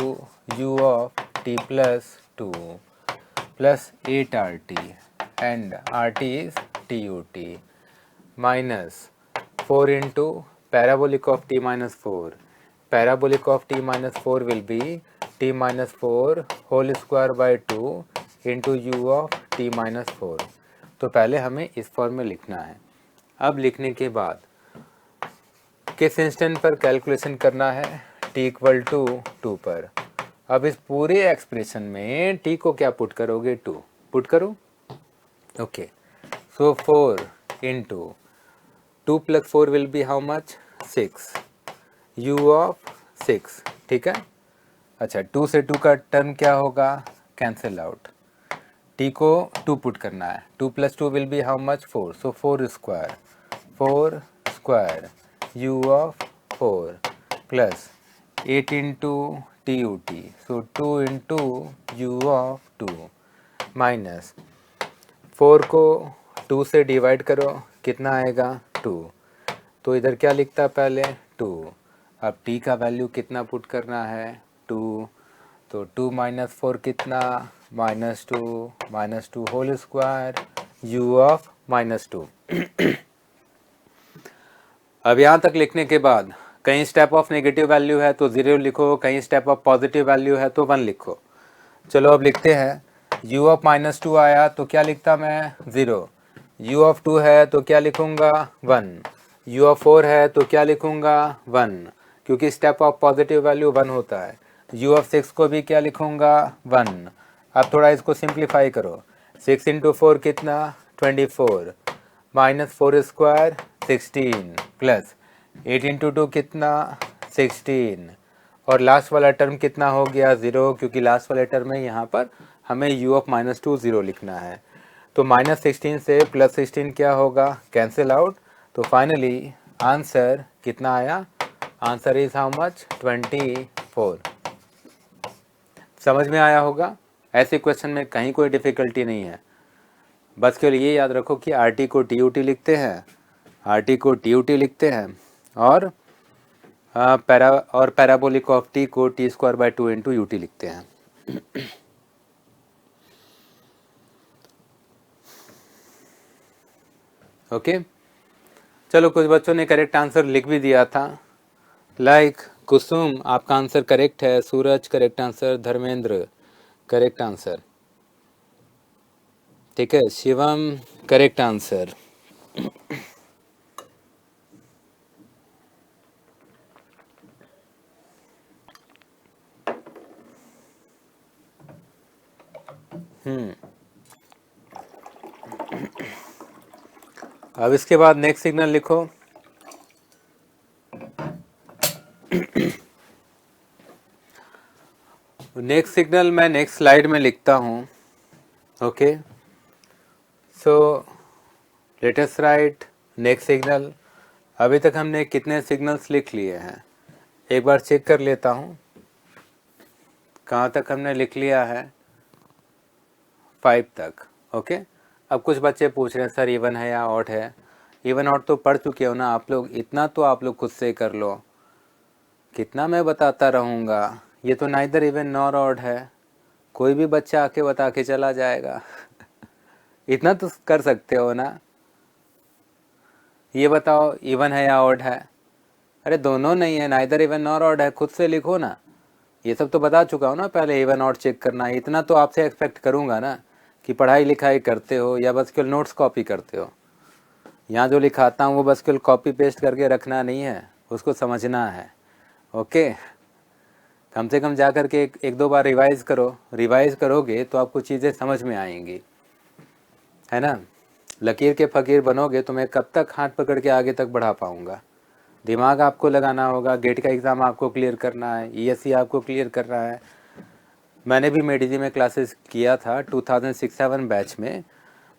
u of t plus 2 plus 8rt and rt is tut minus 4 into parabolic of t minus 4. Parabolic of t minus 4 will be t minus 4 whole square by 2 into u of t minus 4. तो पहले हमें इस form में लिखना है. अब लिखने के बाद किस इंस्टेंट पर कैलकुलेशन करना है, t इक्वल टू 2 पर. अब इस पूरे एक्सप्रेशन में t को क्या पुट करोगे, 2 पुट करो. Okay, so 4 into 2 plus 4 will be how much, 6 u of 6. ठीक है. अच्छा, 2 से 2 का टर्म क्या होगा, कैंसिल आउट. t को 2 पुट करना है. 2 plus 2 will be how much, 4. So 4 square u of 4 plus 8 into T u T. So 2 into u of 2 minus 4 को 2 से डिवाइड करो, कितना आएगा, 2. तो इधर क्या लिखता पहले, 2. अब t का वैल्यू कितना पुट करना है, 2. तो 2 माइनस 4 कितना, minus two whole square u of minus 2. अब यहाँ तक लिखने के बाद कहीं स्टेप ऑफ नेगेटिव वैल्यू है तो 0 लिखो, कहीं स्टेप ऑफ पॉजिटिव वैल्यू है तो 1 लिखो. चलो अब लिखते हैं. u ऑफ माइनस 2 आया तो क्या लिखता मैं, 0. u ऑफ 2 है तो क्या लिखूँगा, 1. u ऑफ 4 है तो क्या लिखूँगा, 1, क्योंकि स्टेप ऑफ पॉजिटिव वैल्यू 1 होता है. u ऑफ 6 को भी क्या लिखूँगा, 1. अब थोड़ा इसको सिंप्लीफाई करो. 6 इंटू 4 कितना, 24 माइनस 4 स्क्वायर 16 प्लस 8 इंटू 2 कितना, 16 और लास्ट वाला टर्म कितना हो गया, 0, क्योंकि लास्ट वाले टर्म में यहाँ पर हमें u ऑफ माइनस 2 0 लिखना है. तो -16 से +16 क्या होगा, कैंसिल आउट। तो फाइनली आंसर कितना आया, आंसर इज हाउ मच, 24। समझ में आया होगा। ऐसे क्वेश्चन में कहीं कोई डिफ़िकल्टी नहीं है, बस केवल ये याद रखो कि आर टी को टी यू टी लिखते हैं, आर टी को टी यू टी लिखते हैं, और पैराबोलिक ऑफ टी को t²/2 इंटू यू टी लिखते हैं। ओके चलो, कुछ बच्चों ने करेक्ट आंसर लिख भी दिया था, लाइक कुसुम आपका आंसर करेक्ट है, Suraj correct answer, Dharmendra correct answer, ठीक है, शिवम करेक्ट आंसर। अब इसके बाद नेक्स्ट सिग्नल लिखो। नेक्स्ट सिग्नल मैं नेक्स्ट स्लाइड में लिखता हूँ। Okay so let us write next signal. अभी तक हमने कितने सिग्नल्स लिख लिए हैं, एक बार चेक कर लेता हूँ कहाँ तक हमने लिख लिया है, 5 तक। ओके अब कुछ बच्चे पूछ रहे हैं सर इवन है या ऑड है। इवन ऑड तो पढ़ चुके हो ना आप लोग, इतना तो आप लोग खुद से कर लो, कितना मैं बताता रहूँगा। ये तो नाइदर इवन नॉर ऑड है, कोई भी बच्चा आके बता के चला जाएगा। इतना तो कर सकते हो ना। ये बताओ इवन है या ऑड है, अरे दोनों नहीं है, नाइदर इवन नॉर ऑड है, खुद से लिखो ना। ये सब तो बता चुका हूँ ना, पहले इवन ऑड चेक करना है, इतना तो आपसे एक्सपेक्ट करूँगा ना कि पढ़ाई लिखाई करते हो या बस केवल नोट्स कॉपी करते हो। यहाँ जो लिखाता हूँ वो बस केवल कॉपी पेस्ट करके रखना नहीं है, उसको समझना है। ओके कम से कम जा कर के एक दो बार रिवाइज करो, रिवाइज करोगे तो आपको चीज़ें समझ में आएंगी, है ना। लकीर के फ़कीर बनोगे तो मैं कब तक हाथ पकड़ के आगे तक बढ़ा पाऊँगा। दिमाग आपको लगाना होगा, गेट का एग्ज़ाम आपको क्लियर करना है, ईएससी आपको क्लियर करना है। मैंने भी मेडिजी में क्लासेस किया था 2006-07 बैच में,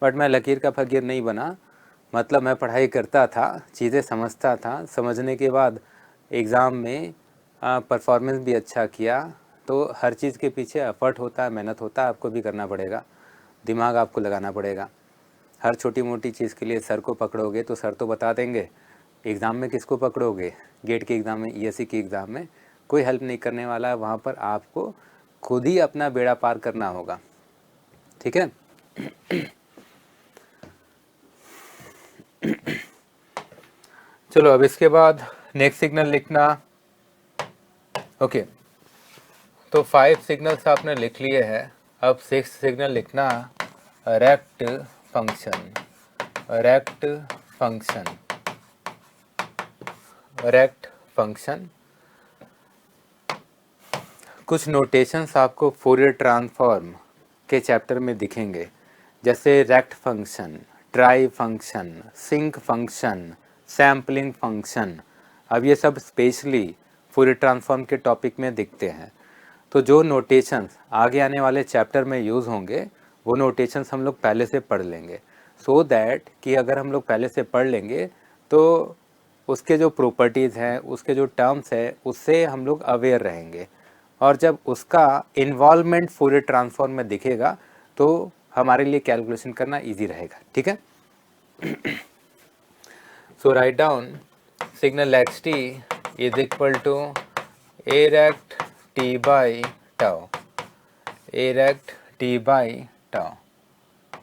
बट मैं लकीर का फ़कीर नहीं बना। मतलब मैं पढ़ाई करता था, चीज़ें समझता था, समझने के बाद एग्ज़ाम में परफॉर्मेंस भी अच्छा किया। तो हर चीज़ के पीछे एफर्ट होता है, मेहनत होता है, आपको भी करना पड़ेगा, दिमाग आपको लगाना पड़ेगा। हर छोटी मोटी चीज़ के लिए सर को पकड़ोगे तो सर तो बता देंगे, एग्ज़ाम में किसको पकड़ोगे, गेट के एग्ज़ाम में, ईएससी के एग्ज़ाम में कोई हेल्प नहीं करने वाला है। वहाँ पर आपको खुद ही अपना बेड़ा पार करना होगा, ठीक है। चलो अब इसके बाद नेक्स्ट सिग्नल लिखना। ओके तो 5 सिग्नल्स आपने लिख लिए हैं, अब 6 सिग्नल लिखना, rect function, rect function, rect function. कुछ नोटेशंस आपको फूरियर ट्रांसफॉर्म के चैप्टर में दिखेंगे, जैसे rect function, tri function, sinc function, sampling function. अब ये सब स्पेशली फूरियर ट्रांसफॉर्म के टॉपिक में दिखते हैं। तो जो नोटेशंस आगे आने वाले चैप्टर में यूज़ होंगे वो नोटेशंस हम लोग पहले से पढ़ लेंगे, सो दैट कि अगर हम लोग पहले से पढ़ लेंगे तो उसके जो प्रॉपर्टीज़ हैं, उसके जो टर्म्स है, उससे हम लोग अवेयर रहेंगे, और जब उसका इन्वॉल्वमेंट फूरियर ट्रांसफॉर्म में दिखेगा तो हमारे लिए कैलकुलेशन करना इजी रहेगा, ठीक है। So write down signal x t is equal to a rect t by tau, a rect t by tau,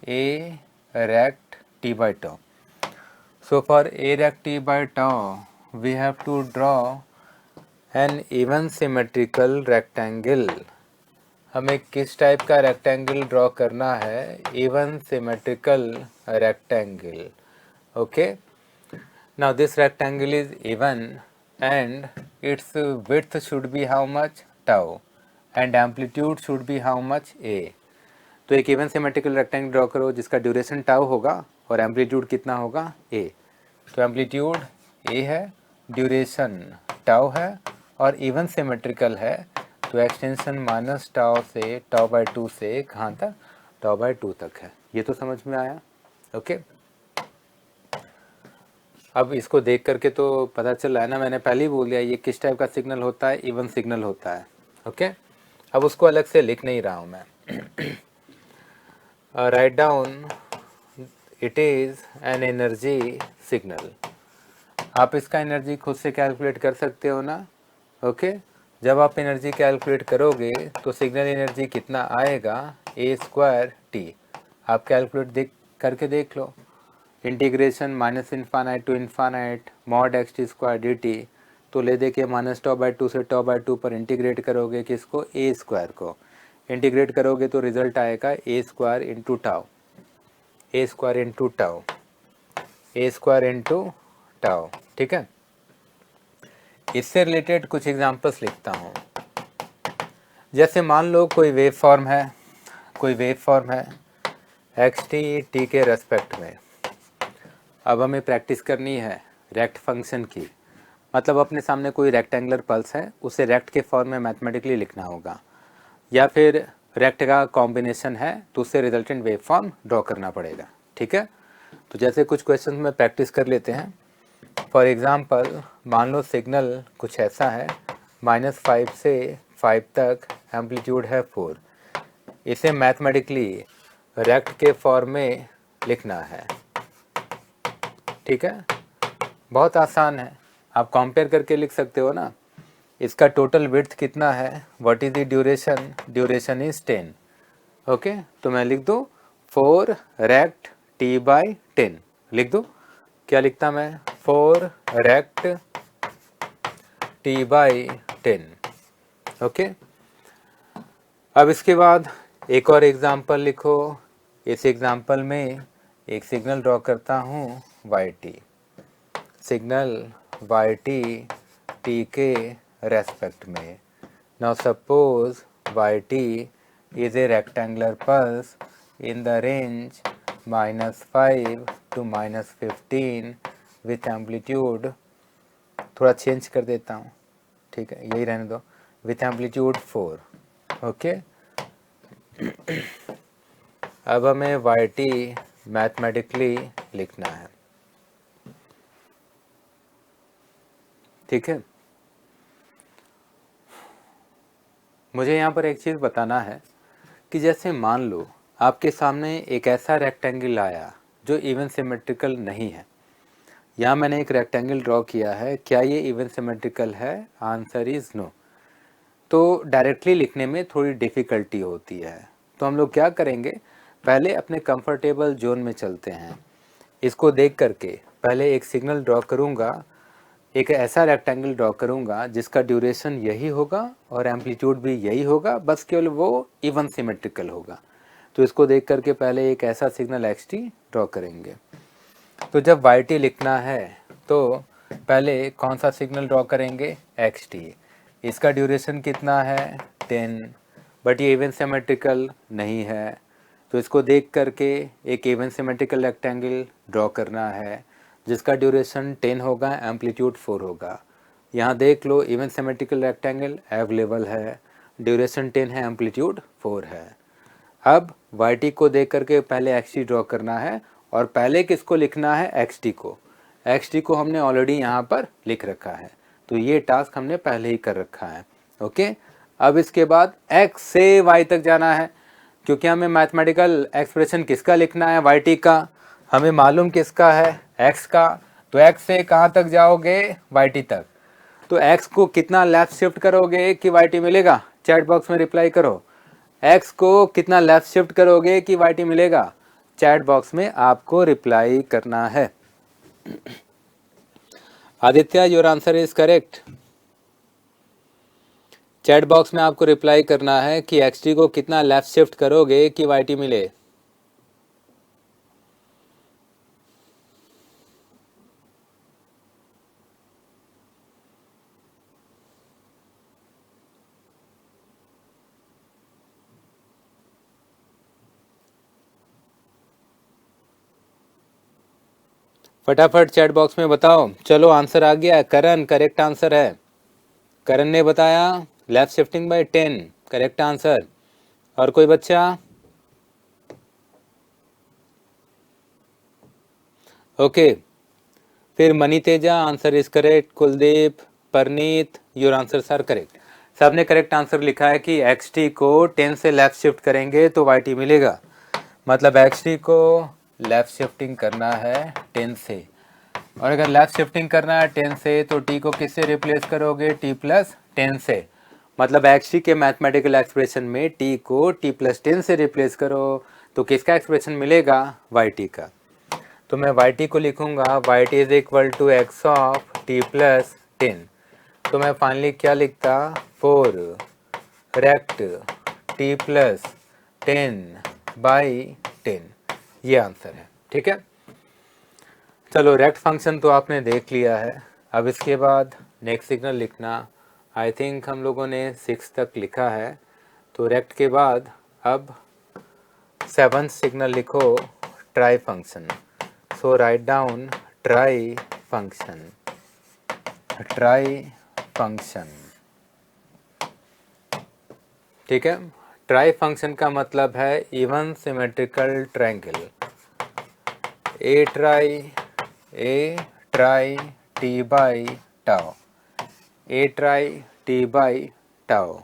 a rect t by tau. So for a rect t by tau, we have to draw an even symmetrical rectangle. हमें किस type का rectangle draw करना है, even symmetrical rectangle. Okay now this rectangle is even and its width should be how much, tau, and amplitude should be how much, a. तो एक even symmetrical rectangle draw करो जिसका duration tau होगा और amplitude कितना होगा, ए। तो amplitude ए है, ड्यूरेशन टाउ है, और इवन सिमेट्रिकल है, तो एक्सटेंशन -टाउ से टाउ/2 से कहाँ तक, टाउ/2 तक है। ये तो समझ में आया। ओके, अब इसको देख करके तो पता चल रहा है ना, मैंने पहले ही बोल दिया ये किस टाइप का सिग्नल होता है, इवन सिग्नल होता है। ओके, अब उसको अलग से लिख नहीं रहा हूँ मैं। Write down it is an energy signal. आप इसका एनर्जी खुद से कैलकुलेट कर सकते हो ना। ओके, जब आप एनर्जी कैलकुलेट करोगे तो सिग्नल एनर्जी कितना आएगा, ए स्क्वायर टी। आप कैलकुलेट करके देख लो। Integration minus infinite to infinite mod x t square d t, तो ले दे के -τ/2 से τ/2 पर इंटीग्रेट करोगे किसको, ए स्क्वायर को। इंटीग्रेट करोगे तो रिजल्ट आएगा a square into tau, A square into tau, A square into tau. ठीक है, इससे रिलेटेड कुछ एग्जांपल्स लिखता हूँ। जैसे मान लो कोई वेव फॉर्म है, कोई वेव फॉर्म है एक्स टी के रेस्पेक्ट में। अब हमें प्रैक्टिस करनी है रेक्ट फंक्शन की, मतलब अपने सामने कोई रेक्टेंगुलर पल्स है, उसे रेक्ट के फॉर्म में मैथमेटिकली लिखना होगा, या फिर रेक्ट का कॉम्बिनेशन है तो उससे रिजल्टेंट वेव फॉर्म ड्रॉ करना पड़ेगा। ठीक है, तो जैसे कुछ क्वेश्चन में प्रैक्टिस कर लेते हैं। फॉर एग्ज़ाम्पल मान लो सिग्नल कुछ ऐसा है, -5 से 5 तक एम्पलीट्यूड है 4। इसे मैथमेटिकली रेक्ट के फॉर्म में लिखना है। ठीक है, बहुत आसान है, आप कंपेयर करके लिख सकते हो ना। इसका टोटल विड्थ कितना है, what is the duration, duration is 10। Okay, तो मैं लिख दूँ 4 रेक्ट t/10 लिख दूँ। क्या लिखता मैं, 4 रेक्ट t/10। ओके, अब इसके बाद एक और एग्जांपल लिखो। इस एग्जांपल में एक सिग्नल ड्रॉ करता हूँ yt, सिग्नल yt t के रेस्पेक्ट में। Now suppose yt is a rectangular pulse in the range -5 to -15 with amplitude, थोड़ा चेंज कर देता हूँ, ठीक है यही रहने दो, with amplitude 4। ओके, अब हमें yt मैथमेटिकली लिखना है। ठीक है, मुझे यहाँ पर एक चीज़ बताना है कि जैसे मान लो आपके सामने एक ऐसा रेक्टेंगल आया जो इवन सिमेट्रिकल नहीं है। यहाँ मैंने एक रेक्टेंगल ड्रॉ किया है, क्या ये इवन सिमेट्रिकल है, आंसर इज़ नो। तो डायरेक्टली लिखने में थोड़ी डिफ़िकल्टी होती है, तो हम लोग क्या करेंगे, पहले अपने कंफर्टेबल जोन में चलते हैं। इसको देख करके पहले एक सिग्नल ड्रॉ करूँगा, एक ऐसा रेक्टेंगल ड्रॉ करूँगा जिसका ड्यूरेशन यही होगा और एम्पलीट्यूड भी यही होगा, बस केवल वो इवन सिमेट्रिकल होगा। तो इसको देख करके पहले एक ऐसा सिग्नल एक्स टी ड्रॉ करेंगे। तो जब वाई टी लिखना है तो पहले कौन सा सिग्नल ड्रॉ करेंगे, एक्स टी। इसका ड्यूरेशन कितना है 10, बट ये इवन सिमेट्रिकल नहीं है, तो इसको देख करके एक इवन सिमेट्रिकल रेक्टेंगल ड्रॉ करना है जिसका ड्यूरेशन 10 होगा, एम्पलीट्यूड 4 होगा। यहाँ देख लो इवन सिमेट्रिकल रेक्टेंगल अवेलेबल है, ड्यूरेशन 10 है, एम्पलीट्यूड 4 है। अब वाई टी को देख करके पहले एक्स टी ड्रॉ करना है, और पहले किसको लिखना है, एक्स टी को। एक्स टी को हमने ऑलरेडी यहाँ पर लिख रखा है, तो ये टास्क हमने पहले ही कर रखा है। ओके, अब इसके बाद एक्स से वाई तक जाना है, क्योंकि हमें मैथमेटिकल एक्सप्रेशन किसका लिखना है, वाई टी का। हमें मालूम किसका है, एक्स का, तो एक्स से कहाँ तक जाओगे, वाई टी तक। तो एक्स को कितना लेफ्ट शिफ्ट करोगे कि वाई टी मिलेगा, चैट बॉक्स में रिप्लाई करो। एक्स को कितना लेफ्ट शिफ्ट करोगे कि वाई टी मिलेगा, चैट बॉक्स में आपको रिप्लाई करना है। Aditya, your answer is correct. Chat box में आपको रिप्लाई करना है कि एक्स टी को कितना लेफ्ट शिफ्ट करोगे कि वाई टी मिले। फटाफट चैट बॉक्स में बताओ। चलो आंसर आ गया, करण करेक्ट आंसर है। करण ने बताया left shifting by 10 correct answer. और कोई बच्चा, ओके, फिर Mani Teja answer is correct, Kuldeep, Parneet your answers are correct. सबने करेक्ट आंसर लिखा है कि एक्स टी को 10 से लेफ्ट शिफ्ट करेंगे तो वाई टी मिलेगा, मतलब एक्स टी को लेफ्ट शिफ्टिंग करना है 10 से, और अगर लेफ्ट शिफ्टिंग करना है 10 से तो टी को किससे रिप्लेस करोगे, टी प्लस 10 से, मतलब एक्स टी के मैथमेटिकल एक्सप्रेशन में टी को टी प्लस 10 से रिप्लेस करो तो किसका एक्सप्रेशन मिलेगा, वाई टी का। तो मैं वाई टी को लिखूंगा y t is equal to x of t plus 10, तो मैं फाइनली क्या लिखता, 4 रेक्ट टी प्लस 10/10, ये आंसर है। ठीक है, चलो रेक्ट फंक्शन तो आपने देख लिया है, अब इसके बाद नेक्स्ट सिग्नल लिखना। आई थिंक हम लोगों ने 6 तक लिखा है, तो रेक्ट के बाद अब 7th सिग्नल लिखो, tri function. So write down tri function, tri function. ठीक है, ट्राई फंक्शन का मतलब है even symmetrical triangle, a tri t by tau, a tri t by tau.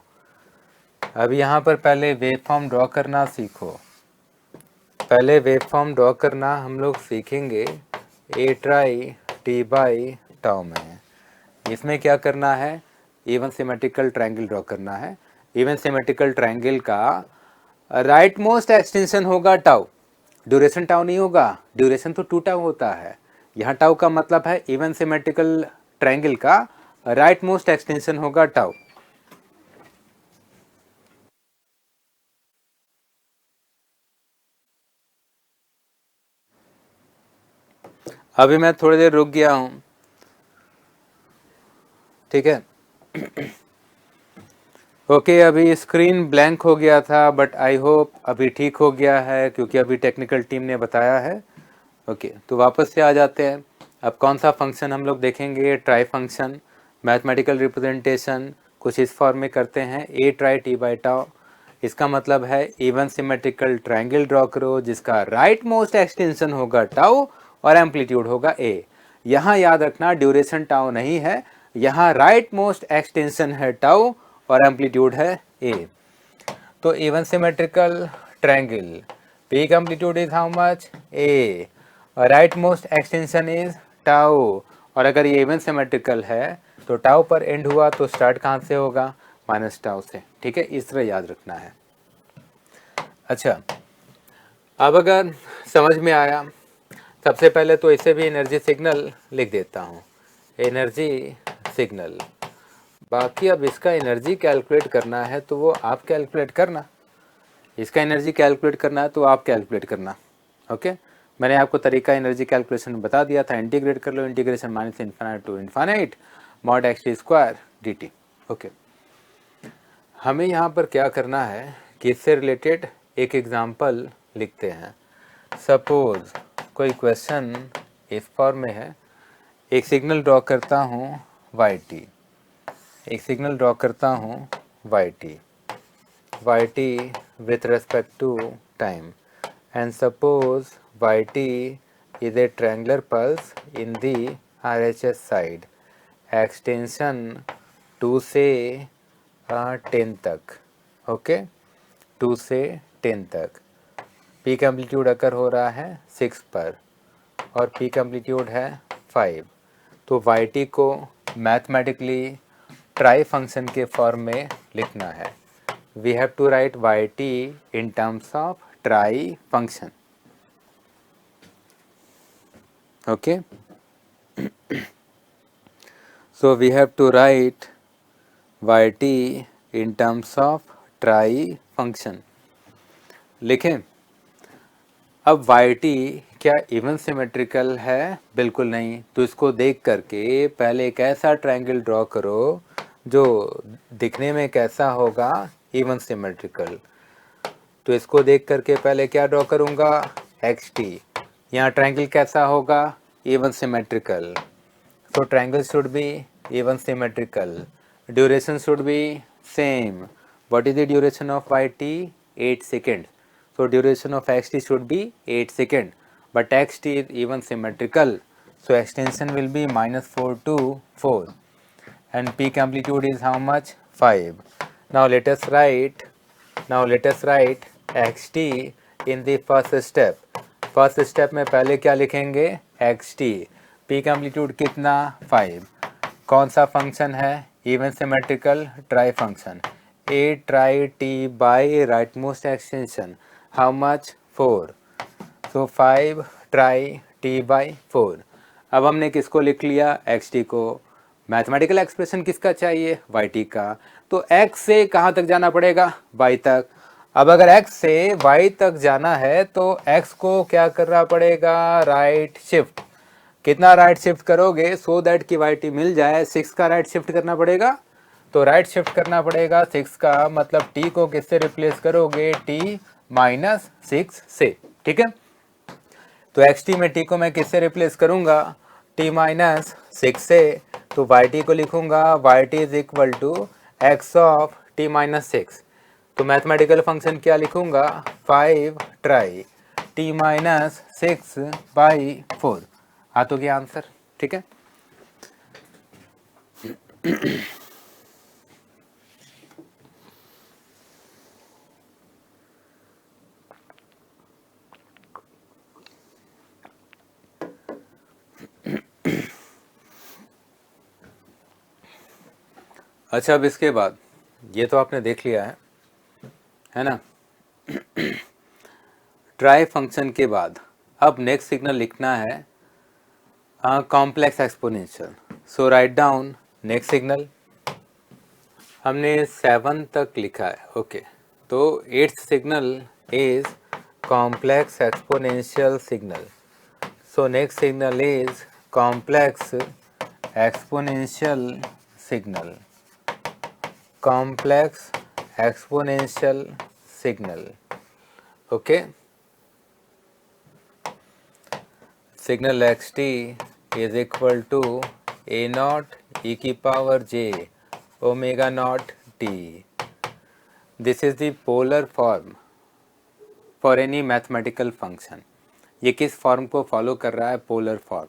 अब यहाँ पर पहले वेव फॉर्म ड्रॉ करना सीखो, पहले वेव फॉर्म ड्रॉ करना हम लोग सीखेंगे ए ट्राई टी बाई टाउ में। इसमें क्या करना है, इवन सिमेट्रिकल ट्रायंगल ड्रॉ करना है। इवन सिमेट्रिकल ट्रायंगल का राइट मोस्ट एक्सटेंशन होगा टाउ, ड्यूरेशन टाउ नहीं होगा, ड्यूरेशन तो 2 टाउ होता है। यहाँ टाउ का मतलब है इवन सिमेट्रिकल ट्रायंगल का राइट मोस्ट एक्सटेंशन होगा टाउ। अभी मैं थोड़ी देर रुक गया हूँ, ठीक है। ओके, अभी स्क्रीन ब्लैंक हो गया था, बट आई होप अभी ठीक हो गया है क्योंकि अभी टेक्निकल टीम ने बताया है। ओके, तो वापस से आ जाते हैं। अब कौन सा फंक्शन हम लोग देखेंगे, ट्राई फंक्शन। मैथमेटिकल रिप्रेजेंटेशन कुछ इस फॉर्म में करते हैं, ए ट्राई टी बाई टाउ। इसका मतलब है इवन सिमेट्रिकल ट्रायंगल ड्रॉ करो जिसका राइट मोस्ट एक्सटेंशन होगा टाउ और एम्पलीट्यूड होगा ए। यहाँ याद रखना ड्यूरेशन टाउ नहीं है, यहाँ राइट मोस्ट एक्सटेंशन है टाउ और एम्पलीट्यूड है ए। तो even symmetrical triangle, peak amplitude is how much, A, right most extension is tau, और अगर ये इवन सिमेट्रिकल है तो टाउ पर एंड हुआ तो स्टार्ट कहाँ से होगा, माइनस टाउ से। ठीक है, इस तरह याद रखना है। अच्छा, अब अगर समझ में आया, सबसे पहले तो इसे भी एनर्जी सिग्नल लिख देता हूँ, एनर्जी सिग्नल। बाकी अब इसका एनर्जी कैलकुलेट करना है तो वो आप कैलकुलेट करना, इसका एनर्जी कैलकुलेट करना है तो आप कैलकुलेट करना। ओके, मैंने आपको तरीका एनर्जी कैलकुलेशन बता दिया था, इंटीग्रेट कर लो, integration minus infinite to infinite mod x t square d t. Okay, हमें यहाँ पर क्या करना है कि इससे रिलेटेड एक एग्जाम्पल लिखते हैं। सपोज कोई क्वेश्चन इस फॉर्म में है, एक सिग्नल ड्रॉ करता हूँ वाई टी, एक सिग्नल ड्रॉ करता हूँ y t with respect to time, and suppose yt is a triangular pulse in the RHS side, extension 2 से 10 तक। ओके, 2 से 10 तक। पीक एम्पलीट्यूड अकर हो रहा है 6 पर और पीक एम्पलीट्यूड है 5। तो yt को मैथमेटिकली ट्राई फंक्शन के फॉर्म में लिखना है। We have to write yt in terms of try function. Okay. So we have to write yt in terms of try function. लिखें। अब yt क्या इवन सिमेट्रिकल है, बिल्कुल नहीं। तो इसको देख करके पहले एक ऐसा ट्रायंगल ड्रॉ करो जो दिखने में कैसा होगा, इवन सिमेट्रिकल। तो इसको देख करके पहले क्या ड्रॉ करूँगा, एक्स टी। यहाँ ट्रायंगल कैसा होगा, इवन सिमेट्रिकल। तो triangle should be even symmetrical, duration should be same. What is the duration of y t, 8 second. So duration of xt should be 8 seconds. but xt is even symmetrical, so extension will be -4 to 4, and peak amplitude is how much? 5. Now let us write xt in the first step. First step में पहले क्या लिखेंगे? xt, peak amplitude कितना? 5. कौन सा function है? Even symmetrical try function, A tri t by right most extension, how much? 4. So 5 try t by 4. अब हमने किसको लिख लिया? xt को. मैथमेटिकल एक्सप्रेशन किसका चाहिए? yt का. तो x से कहाँ तक जाना पड़ेगा? y तक. अब अगर x से y तक जाना है तो x को क्या करना पड़ेगा? Right shift. कितना राइट शिफ्ट करोगे सो दैट कि yt मिल जाए? 6 का राइट शिफ्ट करना पड़ेगा. तो राइट शिफ्ट करना पड़ेगा 6 का, मतलब t को किससे रिप्लेस करोगे? t माइनस 6 से. ठीक है, तो xt में t को मैं किससे रिप्लेस करूंगा? t माइनस 6 से. तो yt को लिखूंगा yt is equal to x of t minus 6. तो मैथमेटिकल फंक्शन क्या लिखूंगा? 5 ट्राई t माइनस 6 बाई 4. आ तो गया आंसर. ठीक है, अच्छा अब इसके बाद ये तो आपने देख लिया है ना? ट्राई फंक्शन के बाद अब नेक्स्ट सिग्नल लिखना है कॉम्प्लेक्स एक्सपोनेंशियल. सो राइट डाउन नेक्स्ट सिग्नल. हमने 7 तक लिखा है. ओके, तो 8th signal is complex exponential signal. So next signal is complex exponential signal. Complex exponential signal. Okay, signal xt is equal to a naught e की power j omega naught t. This is the polar form for any mathematical function. ये किस form को follow कर रहा है? Polar form.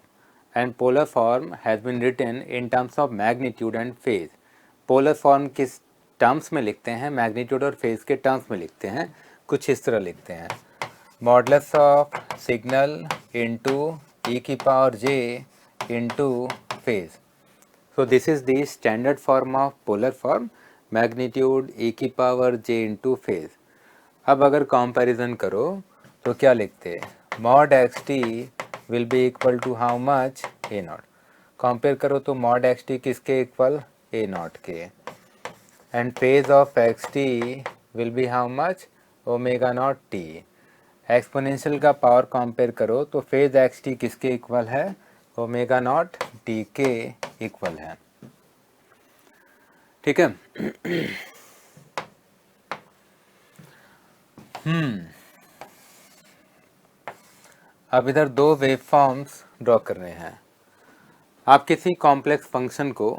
And polar form has been written in terms of magnitude and phase. Polar form किस terms में लिखते हैं? मैग्नीट्यूड और फेज के टर्म्स में लिखते हैं. कुछ इस तरह लिखते हैं, modulus of signal into e की power j into phase. So this is the standard form of polar form, magnitude e की पावर j इनटू फेज. अब अगर कंपैरिजन करो तो क्या लिखते हैं? Mod xt will be equal to how much? a naught. Compare करो तो मॉड xt किसके इक्वल? a नॉट के. And phase of xt will be how much? Omega naught t. Exponential का पावर कंपेयर करो तो फेज xt किसके equal है? ओमेगा नॉट t के इक्वल है. ठीक है. अब इधर दो वेव फॉर्म्स ड्रॉ करने हैं. आप किसी कॉम्प्लेक्स फंक्शन को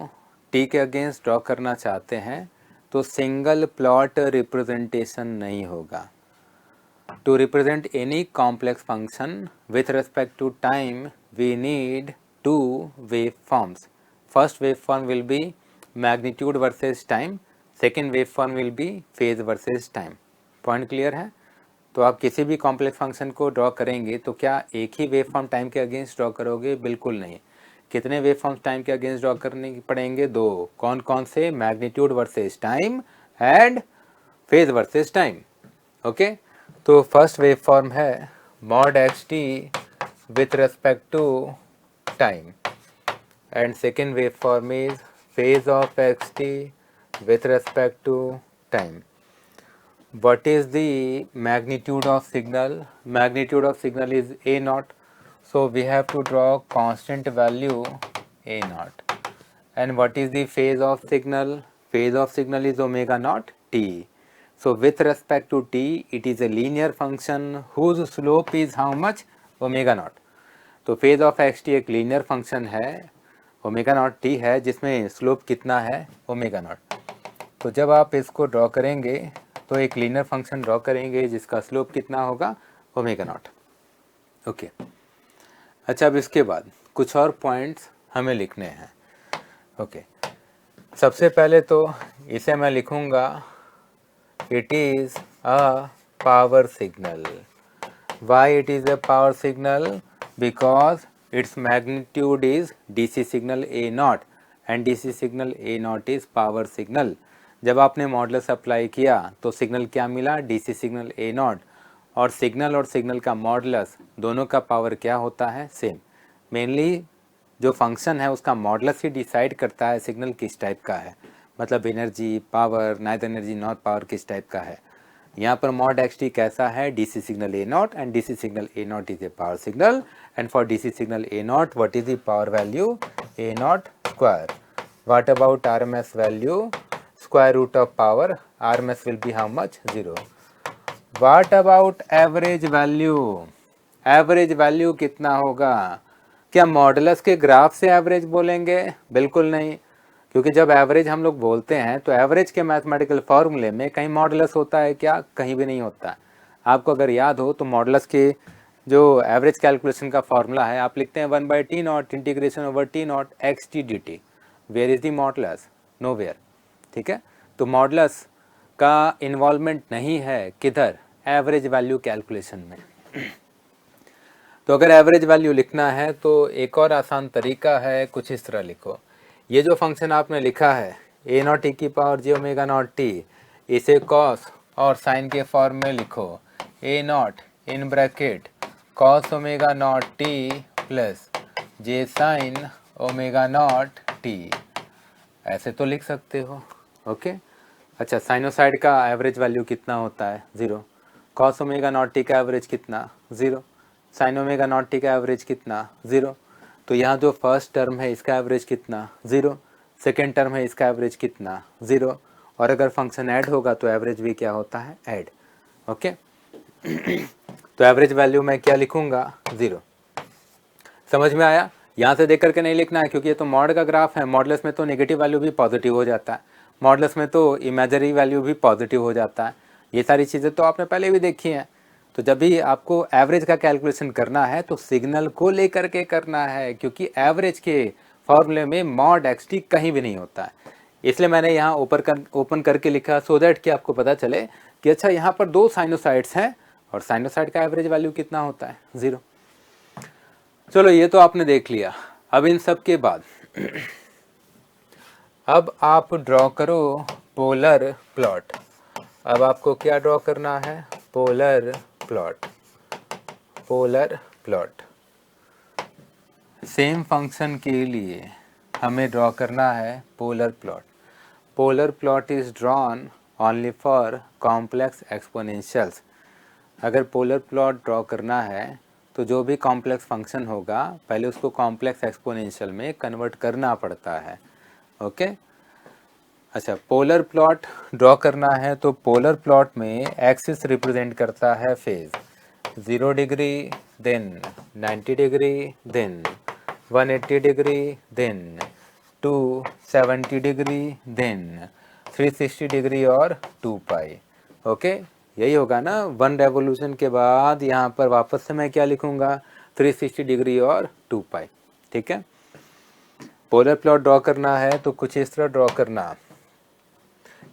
t के अगेंस्ट ड्रॉ करना चाहते हैं तो सिंगल प्लॉट रिप्रेजेंटेशन नहीं होगा. To represent any complex function with respect to time, we need two waveforms. First waveform will be magnitude versus time. Second waveform will be phase versus time. Point clear है? तो आप किसी भी complex function को draw करेंगे तो क्या एक ही वेवफॉर्म टाइम के अगेंस्ट ड्रॉ करोगे? बिल्कुल नहीं. कितने वेवफॉर्म्स टाइम के अगेंस्ट ड्रॉ करने पड़ेंगे? दो. कौन कौन से? Magnitude versus time and phase versus time. Okay, तो फर्स्ट वेव फॉर्म है mod xt with respect to time and second wave form is phase of xt with respect to time. What is the magnitude of signal? Magnitude of signal is a naught. So we have to draw constant value a naught. And what is the phase of signal? Phase of signal is omega naught t. So with respect to t, it is a linear function whose slope is how much? Omega naught. तो phase of xt एक linear function है, omega naught t है, जिसमें slope कितना है? Omega naught. तो जब आप इसको ड्रॉ करेंगे तो एक linear function ड्रॉ करेंगे जिसका slope कितना होगा? Omega naught. ओके, अच्छा, अब इसके बाद कुछ और पॉइंट्स हमें लिखने हैं। ओके, सबसे पहले तो इसे मैं लिखूँगा it is a power signal. Why it is a power signal? Because its magnitude is DC signal A naught and DC signal A naught is power signal. जब आपने मॉडुलस अप्लाई किया तो सिग्नल क्या मिला? DC signal A naught। और signal का modulus दोनों का पावर क्या होता है? सेम। मेनली जो फंक्शन है उसका मॉडुलस ही डिसाइड करता है सिग्नल किस टाइप का है, मतलब energy, power, neither energy, not power किस टाइप का है। यहाँ पर मॉड xt कैसा है? DC signal a naught and DC signal a naught is a power signal and for DC signal a naught what is the power value? A naught square. What about RMS value? Square root of power RMS will be how much? 0। What about average value? Average value कितना होगा? क्या modulus के graph से average बोलेंगे? बिल्कुल नहीं, क्योंकि जब एवरेज हम लोग बोलते हैं तो एवरेज के मैथमेटिकल फार्मूले में कहीं मॉडुलस होता है क्या? कहीं भी नहीं होता। आपको अगर याद हो तो मॉडुलस के जो एवरेज कैलकुलेशन का फार्मूला है, आप लिखते हैं 1/t naught integration over t naught x t d t. Where is the modulus? Nowhere. ठीक है, तो मॉडुलस का इन्वॉल्वमेंट नहीं है किधर? एवरेज वैल्यू कैलकुलेशन में। तो अगर एवरेज वैल्यू लिखना है तो एक और आसान तरीका है, कुछ इस तरह लिखो। ये जो फंक्शन आपने लिखा है ए नॉट ई की power j omega naught t, इसे कॉस और साइन के फॉर्म में लिखो। A naught in bracket cos omega naught t plus j sine omega naught t, ऐसे तो लिख सकते हो। ओके, अच्छा, साइनोसाइड का एवरेज वैल्यू कितना होता है? 0। कॉस ओमेगा नॉट टी का एवरेज कितना? 0। साइन ओमेगा नॉट टी का एवरेज कितना? 0। तो यहाँ जो फर्स्ट टर्म है इसका एवरेज कितना? 0। सेकेंड टर्म है इसका एवरेज कितना? 0। और अगर फंक्शन ऐड होगा तो एवरेज भी क्या होता है? ऐड। ओके, तो एवरेज वैल्यू मैं क्या लिखूंगा? 0। समझ में आया? यहाँ से देख करके नहीं लिखना है, क्योंकि ये तो मॉड का ग्राफ है। मॉडुलस में तो नेगेटिव वैल्यू भी पॉजिटिव हो जाता है, मॉडुलस में तो इमेजरी वैल्यू भी पॉजिटिव हो जाता है। ये सारी चीज़ें तो आपने पहले भी देखी हैं। तो जब भी आपको एवरेज का कैलकुलेशन करना है तो सिग्नल को लेकर के करना है, क्योंकि एवरेज के फॉर्मूले में मॉड xt कहीं भी नहीं होता है। इसलिए मैंने यहाँ ओपन करके लिखा, सो दैट कि आपको पता चले कि अच्छा यहाँ पर दो साइनोसाइड्स हैं और साइनोसाइड का एवरेज वैल्यू कितना होता है? 0। चलो, ये तो आपने देख लिया। अब इन सब के बाद अब आप ड्रॉ करो पोलर प्लॉट। अब आपको क्या ड्रॉ करना है? Polar plot. Polar plot same function के लिए हमें ड्रॉ करना है polar plot. Polar plot is drawn only for complex एक्सपोनेंशियल्स। अगर पोलर प्लॉट ड्रॉ करना है तो जो भी कॉम्प्लेक्स फंक्शन होगा पहले उसको कॉम्प्लेक्स एक्सपोनेंशियल में कन्वर्ट करना पड़ता है। ओके, अच्छा, पोलर प्लॉट ड्रॉ करना है तो पोलर प्लॉट में एक्सिस रिप्रेजेंट करता है phase. 0 degree, then 90 degree, then 180 degree, then 270 degree, then 360 degree और 2 पाई। ओके, यही होगा ना। 1 रेवोल्यूशन के बाद यहाँ पर वापस से मैं क्या लिखूँगा? 360 डिग्री और 2 पाई। ठीक है, पोलर प्लॉट ड्रॉ करना है तो कुछ इस तरह ड्रॉ करना।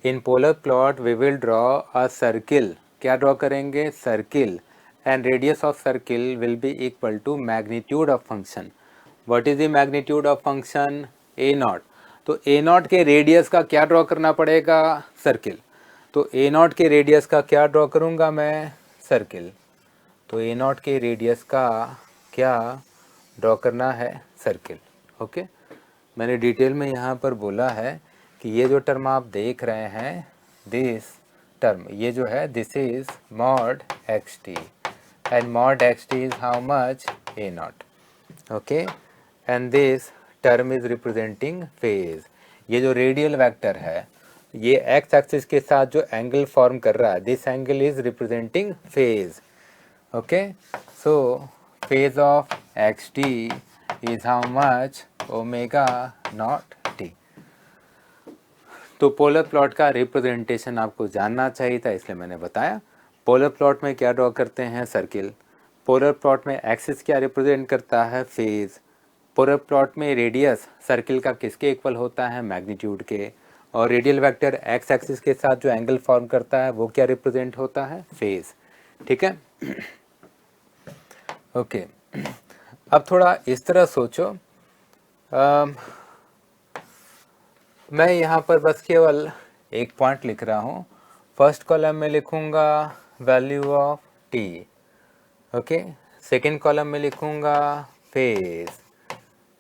In polar plot we will draw a circle. क्या ड्रॉ करेंगे? Circle. And radius of circle will be equal to magnitude of function. What is the magnitude of function? A naught. तो ए नॉट के radius का क्या draw करना पड़ेगा? Circle. तो a not के रेडियस का क्या ड्रॉ करूँगा मैं? सर्किल। तो ए नॉट के रेडियस का क्या ड्रॉ करना है? सर्किल। ओके, मैंने डिटेल में यहाँ पर बोला है कि ये जो टर्म आप देख रहे हैं, दिस टर्म, ये जो है this is mod xt and mod xt is how much? A not. Okay, and this term is representing phase. ये जो रेडियल वेक्टर है ये एक्स एक्सिस के साथ जो एंगल फॉर्म कर रहा है, this angle is representing phase. Okay, so phase of xt is how much? Omega naught T. तो पोलर प्लॉट का रिप्रेजेंटेशन आपको जानना चाहिए था, इसलिए मैंने बताया। पोलर प्लॉट में क्या ड्रॉ करते हैं? सर्किल। पोलर प्लॉट में एक्सिस क्या रिप्रेजेंट करता है? फेज। पोलर प्लॉट में रेडियस सर्किल का किसके इक्वल होता है? मैग्नीट्यूड के। और रेडियल वेक्टर एक्स एक्सिस के साथ जो एंगल फॉर्म करता है वो क्या रिप्रेजेंट होता है? फेज। ठीक है। ओके, अब थोड़ा इस तरह सोचो, मैं यहाँ पर बस केवल एक पॉइंट लिख रहा हूँ। फर्स्ट कॉलम में लिखूँगा value of T, okay. Second column में लिखूँगा फेज,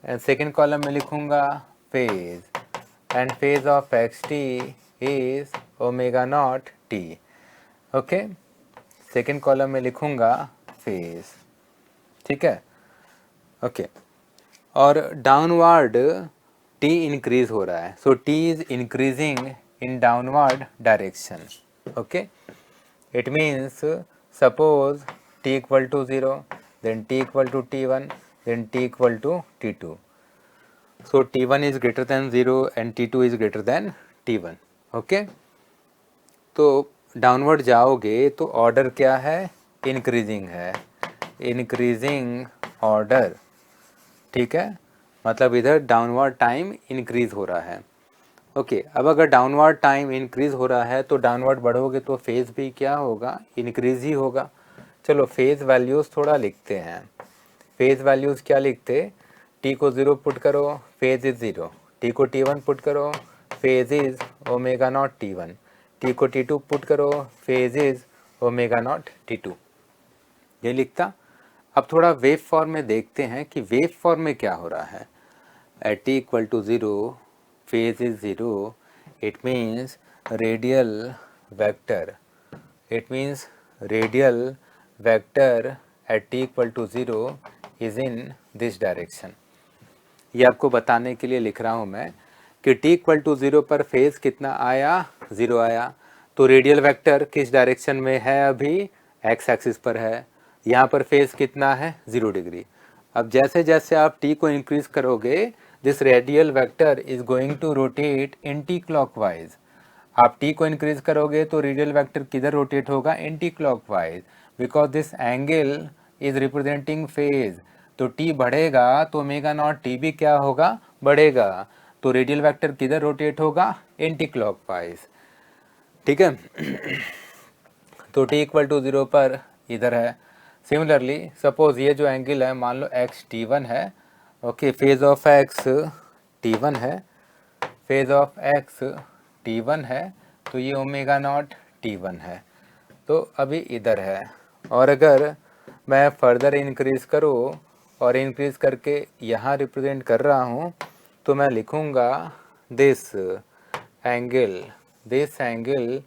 एंड सेकेंड कॉलम में लिखूँगा phase, and phase of x t is omega naught T, okay. Second column में लिखूँगा फेज, ठीक है, ओके। और डाउनवर्ड टी इंक्रीज हो रहा है, so t is increasing in downward direction, okay. It means suppose t equal to 0, then t equal to t1, then t equal to t2. So t1 is greater than 0 and t2 is greater than t1, okay. तो downward जाओगे तो order क्या है? Increasing है, increasing order, ठीक है। मतलब इधर डाउनवर्ड टाइम इंक्रीज हो रहा है, ओके। अब अगर डाउनवर्ड टाइम इंक्रीज हो रहा है तो डाउनवर्ड बढ़ोगे तो फेज भी क्या होगा? इंक्रीज ही होगा। चलो फेज वैल्यूज़ थोड़ा लिखते हैं। फेज वैल्यूज़ क्या लिखते? टी को 0 पुट करो, फेज इज़ 0। टी को t1 पुट करो, phase is omega naught t1। T को t2 पुट करो, phase is omega naught t2। ये लिखता। अब थोड़ा वेव फॉर्म में देखते हैं कि वेव फॉर्म में क्या हो रहा है। At t equal to 0, phase is 0, it means radial vector, it means radial vector at t equal to 0 is in this direction। ये आपको बताने के लिए लिख रहा हूँ मैं कि t equal to 0 पर फेज कितना आया? 0 आया। तो रेडियल वेक्टर किस डायरेक्शन में है? अभी x एक्सिस पर है। यहाँ पर फेज कितना है? 0 डिग्री। अब जैसे जैसे आप t को इंक्रीज करोगे, this radial vector is going to rotate anticlockwise. आप t को इंक्रीज करोगे तो रेडियल वेक्टर किधर रोटेट होगा? Anticlockwise, because this angle is representing phase. तो t बढ़ेगा तो ओमेगा नॉट t भी क्या होगा? बढ़ेगा। तो रेडियल वेक्टर किधर रोटेट होगा? एंटी क्लॉकवाइज, ठीक है। तो t इक्वल टू 0 पर इधर है। सिमिलरली सपोज ये जो एंगल है मान लो x t1 है, okay. Phase of x t1 है, फेज ऑफ x t1 है, तो ये ओमेगा नॉट t1 है, तो अभी इधर है। और अगर मैं फर्दर इंक्रीज करूँ और इंक्रीज करके यहाँ रिप्रेजेंट कर रहा हूँ तो मैं लिखूँगा दिस एंगल,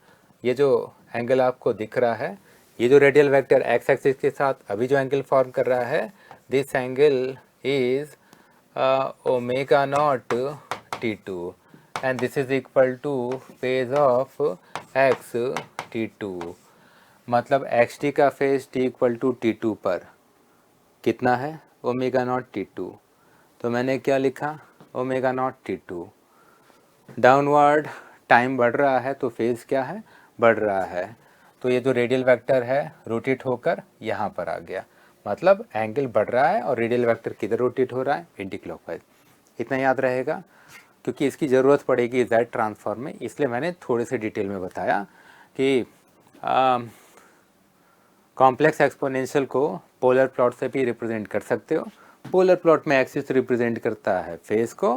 ये जो एंगल आपको दिख रहा है, ये जो रेडियल वेक्टर एक्स एक्सिस के साथ अभी जो एंगल फॉर्म कर रहा है, this angle is omega not t2 and this is equal to phase of x t2। मतलब xt का phase t equal to t2 पर कितना है? Omega naught t2। तो मैंने क्या लिखा? Omega naught t2। Downward time बढ़ रहा है तो फेज क्या है? बढ़ रहा है। तो ये जो रेडियल वेक्टर है रोटेट होकर यहाँ पर आ गया, मतलब एंगल बढ़ रहा है और रेडियल वेक्टर किधर रोटेट हो रहा है? Anti clockwise. इतना याद रहेगा क्योंकि इसकी ज़रूरत पड़ेगी जेड ट्रांसफॉर्म में, इसलिए मैंने थोड़े से डिटेल में बताया कि कॉम्प्लेक्स एक्सपोनेंशियल को पोलर प्लॉट से भी रिप्रेजेंट कर सकते हो। पोलर प्लॉट में एक्सिस रिप्रेजेंट करता है फेज को,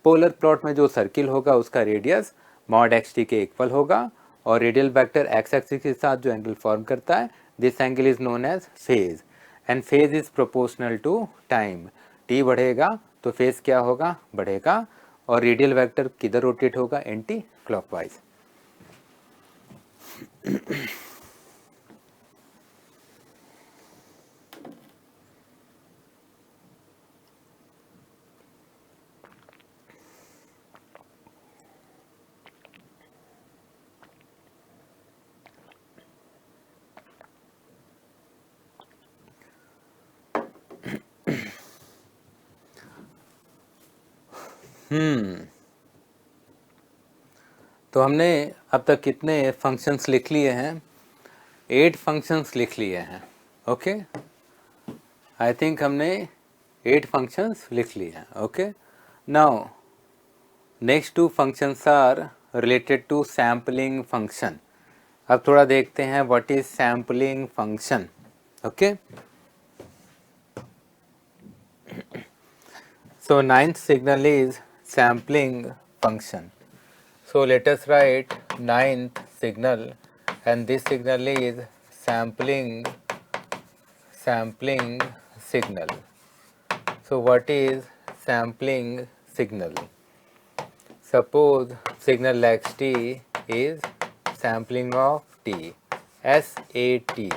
पोलर प्लॉट में जो सर्किल होगा उसका रेडियस मॉड एक्स टी के इक्वल होगा, और रेडियल वेक्टर एक्स एक्सिस के साथ जो एंगल फॉर्म करता है, this angle is known as phase, and phase is proportional to time. T बढ़ेगा तो फेज क्या होगा? बढ़ेगा। और रेडियल वेक्टर किधर रोटेट होगा? Anticlockwise. तो हमने अब तक कितने फंक्शंस लिख लिए हैं? 8 फंक्शंस लिख लिए हैं, ओके। आई थिंक हमने 8 फंक्शंस लिख लिए हैं. Okay, now next 2 functions are related to sampling function. अब थोड़ा देखते हैं what is sampling function. Okay, so ninth signal is sampling function. So let us write ninth signal, and this signal is sampling signal. So what is sampling signal? Suppose signal xt is sampling of t, SAT.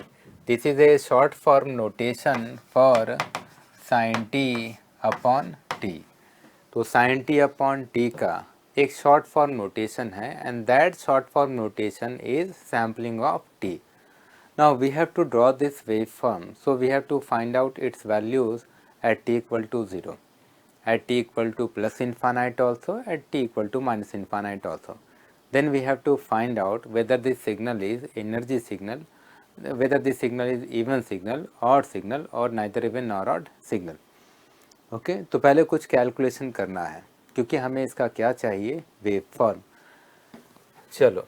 This is a short form notation for sin t upon t. तो sine t upon t का एक short form notation है, and that short form notation is sampling of t. Now we have to draw this wave form, so we have to find out its values at t equal to 0, at t equal to plus infinite also, at t equal to minus infinite also. Then we have to find out whether this signal is energy signal, whether this signal is even signal, odd signal or neither even nor odd signal. Okay, तो पहले कुछ calculation करना है क्योंकि हमें इसका क्या चाहिए, वेव फॉर्म. चलो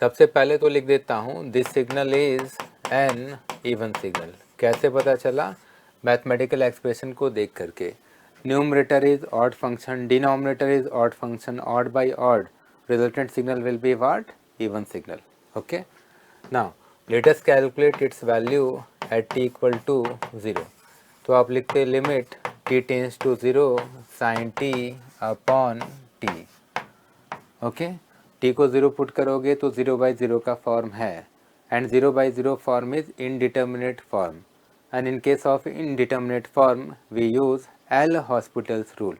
सबसे पहले तो लिख देता हूँ this signal is an even signal. कैसे पता चला? मैथमेटिकल एक्सप्रेशन को देख करके. Numerator is odd function, denominator is odd function, odd by odd, resultant signal will be what, even signal. Okay, now let us calculate its value at t equal to 0. तो आप लिखते limit t tends to 0 sine t upon t. Okay, t को 0 put करोगे तो 0/0 का form है, and 0/0 form is indeterminate form, and in case of indeterminate form we use L'Hospital's rule.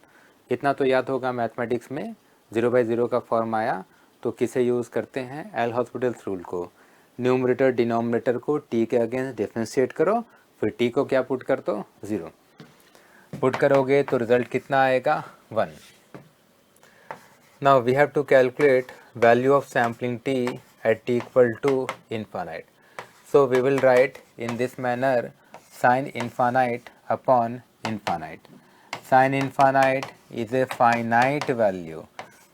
इतना तो याद होगा मैथमेटिक्स में 0/0 का फॉर्म आया तो किसे यूज़ करते हैं, एल हॉस्पिटल्स रूल को. न्यूमरेटर डिनोमिनेटर को t के अगेंस्ट डिफरेंशिएट करो, फिर t को क्या पुट कर दो, 0 पुट करोगे तो रिजल्ट कितना आएगा, 1. Now we have to calculate value of sampling t at t equal to infinite. So we will write in this manner sine infinite upon infinite. Sine infinite is a finite value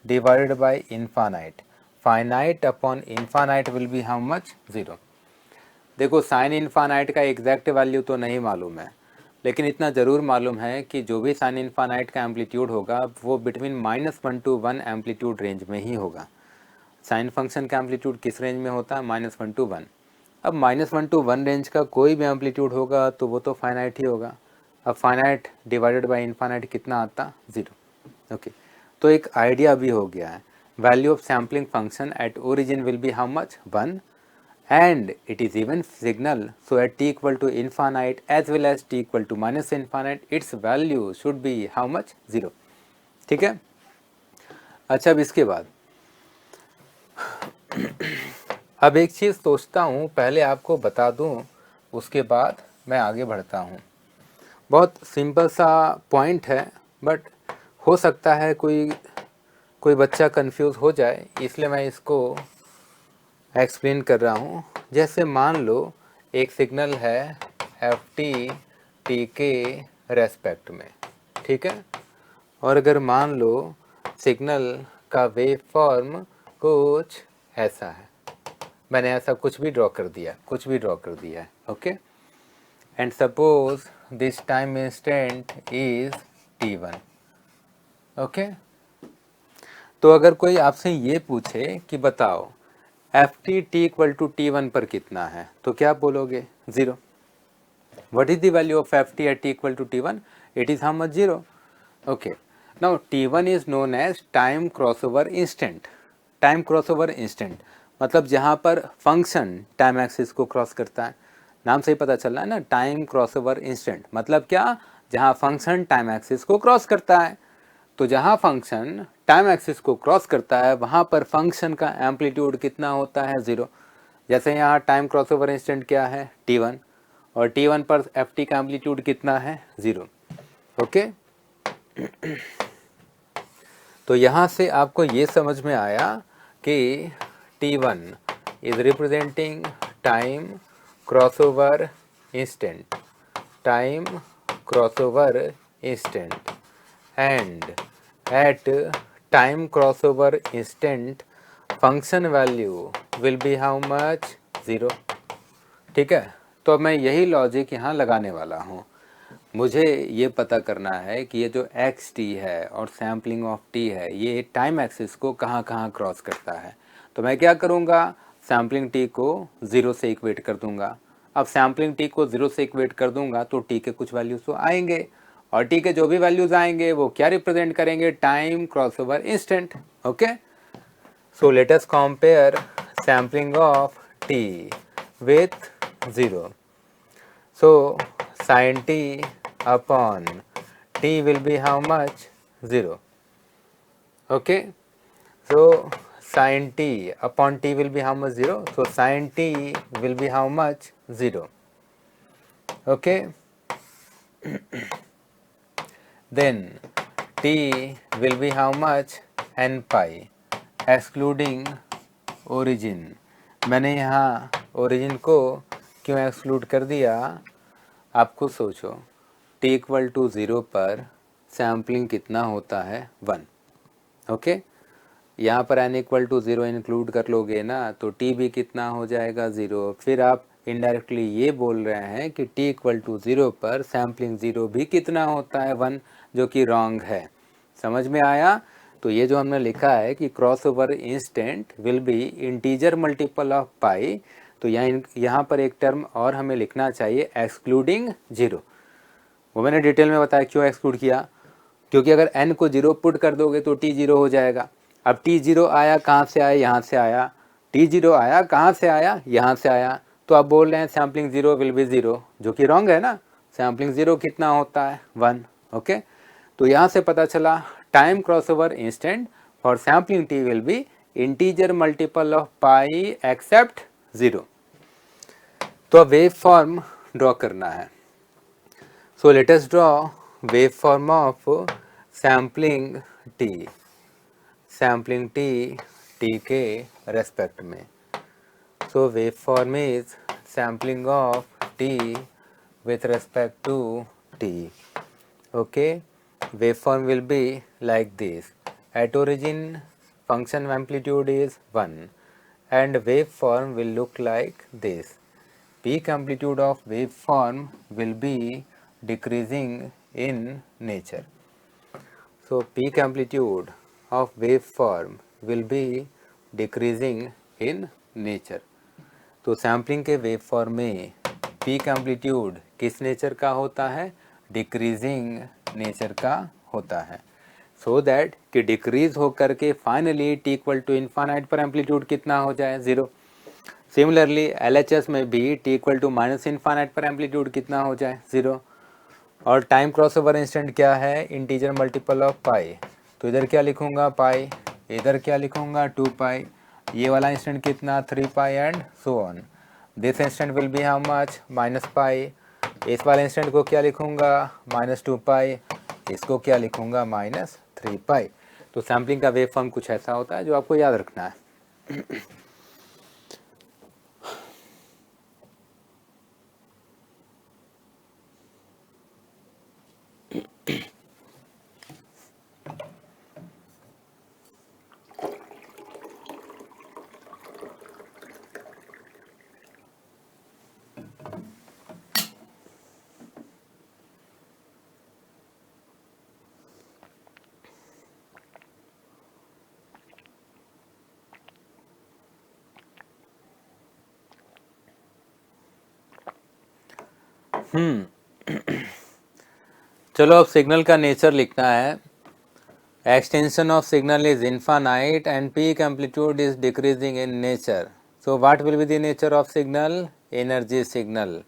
divided by infinite. Finite upon infinite will be how much, 0. देखो sine infinite का exact value तो नहीं मालूम है, लेकिन इतना ज़रूर मालूम है कि जो भी साइन इन्फानाइट का एम्पलीट्यूड होगा वो बिटवीन -1 to 1 एम्पलीट्यूड रेंज में ही होगा. साइन फंक्शन का एम्पलीट्यूड किस रेंज में होता है, -1 to 1. अब -1 to 1 रेंज का कोई भी एम्पलीट्यूड होगा तो वो तो फाइनाइट ही होगा. अब फाइनाइट डिवाइडेड बाय इन्फानाइट कितना आता, 0. ओके, तो एक आइडिया भी हो गया है. Value of sampling function at origin will be how much, 1, and it is even signal, so at t equal to infinite as well as t equal to minus infinite its value should be how much, 0. ठीक है. अच्छा, अब इसके बाद अब एक चीज़ सोचता हूँ पहले आपको बता दूँ, उसके बाद मैं आगे बढ़ता हूँ. बहुत सिंपल सा पॉइंट है, बट हो सकता है कोई बच्चा कंफ्यूज हो जाए, इसलिए मैं इसको एक्सप्लेन कर रहा हूँ. जैसे मान लो एक सिग्नल है एफ टी के रेस्पेक्ट में, ठीक है, और अगर मान लो सिग्नल का वेव फॉर्म कुछ ऐसा है, मैंने ऐसा कुछ भी ड्रॉ कर दिया है. Okay, and suppose this time instant is t1. Okay, तो अगर कोई आपसे ये पूछे कि बताओ F T equal to t1 पर कितना है, तो क्या बोलोगे, 0. What is the value of f t at t equal to t1, it is how much, 0. Okay, now t1 is known as time crossover instant. Time crossover instant मतलब जहाँ पर function time axis को cross करता है. नाम से ही पता चल रहा है ना, टाइम क्रॉसओवर इंस्टेंट मतलब क्या, जहाँ फंक्शन टाइम एक्सिस को क्रॉस करता है. तो जहाँ फंक्शन टाइम एक्सिस को क्रॉस करता है वहाँ पर फंक्शन का एम्पलीट्यूड कितना होता है, 0. जैसे यहाँ टाइम क्रॉसओवर इंस्टेंट क्या है, t1, और t1 पर एफ टी का एम्पलीट्यूड कितना है, 0. ओके, तो यहाँ से आपको ये समझ में आया कि t1 is representing time crossover instant. time crossover instant, and at time crossover instant function value will be how much? 0. ठीक है, तो अब मैं यही लॉजिक यहाँ लगाने वाला हूँ। मुझे ये पता करना है कि ये जो एक्स टी है और सैम्पलिंग ऑफ टी है ये टाइम एक्सिस को कहाँ कहाँ क्रॉस करता है। तो मैं क्या करूँगा, सैम्पलिंग टी को 0 से इक्वेट कर दूंगा। अब सैम्पलिंग टी को 0 से इक्वेट कर दूंगा तो टी के कुछ वैल्यूज तो आएंगे, और टी के जो भी वैल्यूज आएंगे वो क्या रिप्रेजेंट करेंगे? Time crossover instant. Okay, so let us compare sampling of T with 0. So sin t upon t will be how much? 0. Okay, so sin t upon t will be how much? 0. So sin t will be how much? 0. Okay, then t will be how much? N pi, excluding origin. मैंने यहाँ origin को क्यों exclude कर दिया? आपको सोचो, t equal to 0 पर sampling कितना होता है? 1. ओके, यहाँ पर n इक्वल टू 0 इंक्लूड कर लोगे ना तो t भी कितना हो जाएगा? 0. फिर आप इनडायरेक्टली ये बोल रहे हैं कि t इक्वल टू 0 पर सैम्पलिंग 0 भी कितना होता है? 1, जो कि रॉन्ग है। समझ में आया? तो ये जो हमने लिखा है कि crossover instant will be integer multiple of pi, तो यहाँ पर एक टर्म और हमें लिखना चाहिए एक्सक्लूडिंग 0। वो मैंने डिटेल में बताया क्यों एक्सक्लूड किया, क्योंकि अगर n को 0 पुट कर दोगे तो t 0 हो जाएगा। अब t 0 आया कहाँ से आया? यहाँ से आया। t 0 आया कहाँ से आया? यहाँ से आया। तो आप बोल रहे हैं सैम्पलिंग 0 विल बी 0, जो कि रॉन्ग है ना। सैम्पलिंग 0 कितना होता है? 1। ओके, तो यहाँ से पता चला time crossover instant for sampling t will be integer multiple of pi except 0। तो अब वेव फॉर्म ड्रॉ करना है। So let us draw wave form of sampling t, sampling t के रेस्पेक्ट में। So wave form is sampling of t with respect to t. Okay, waveform will be like this. At origin function amplitude is 1 and waveform will look like this. Peak amplitude of waveform will be decreasing in nature. So peak amplitude of waveform will be decreasing in nature. तो sampling के waveform में peak amplitude किस nature का होता है? Decreasing nature का होता है। सो दैट कि डिक्रीज होकर के finally t equal to infinite पर एम्पलीट्यूड कितना हो जाए? 0। सिमिलरली LHS में भी t equal to minus infinite पर एम्पलीट्यूड कितना हो जाए? 0। और टाइम क्रॉसओवर इंस्टेंट क्या है? Integer multiple of pi. तो इधर क्या लिखूंगा? पाई। इधर क्या लिखूंगा? 2 पाई। ये वाला इंस्टेंट कितना? 3 pi and so on. This instant will be how much? Minus pi. इस वाले इंस्टेंट को क्या लिखूंगा? Minus 2 pi. इसको क्या लिखूंगा? Minus 3 pi. तो सैम्पलिंग का वेव फॉर्म कुछ ऐसा होता है जो आपको याद रखना है। चलो अब सिग्नल का नेचर लिखना है। Extension of signal is infinite and peak amplitude is decreasing in nature. So what will be the nature of signal? Energy signal.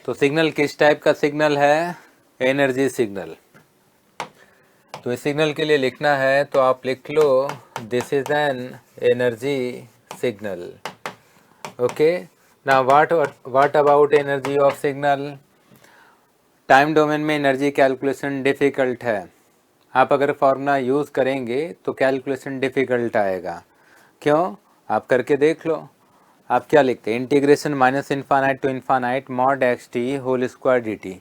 तो सिग्नल किस टाइप का सिग्नल है? Energy signal. तो इस सिग्नल के लिए लिखना है तो आप लिख लो this is an energy signal. Okay, now what about energy of signal? Time domain में एनर्जी कैलकुलेशन डिफ़िकल्ट है। आप अगर फॉर्मूला यूज़ करेंगे तो कैलकुलेशन डिफ़िकल्ट आएगा। क्यों? आप करके देख लो। आप क्या लिखते हैं? Integration minus infinite to infinite mod x t whole square d t.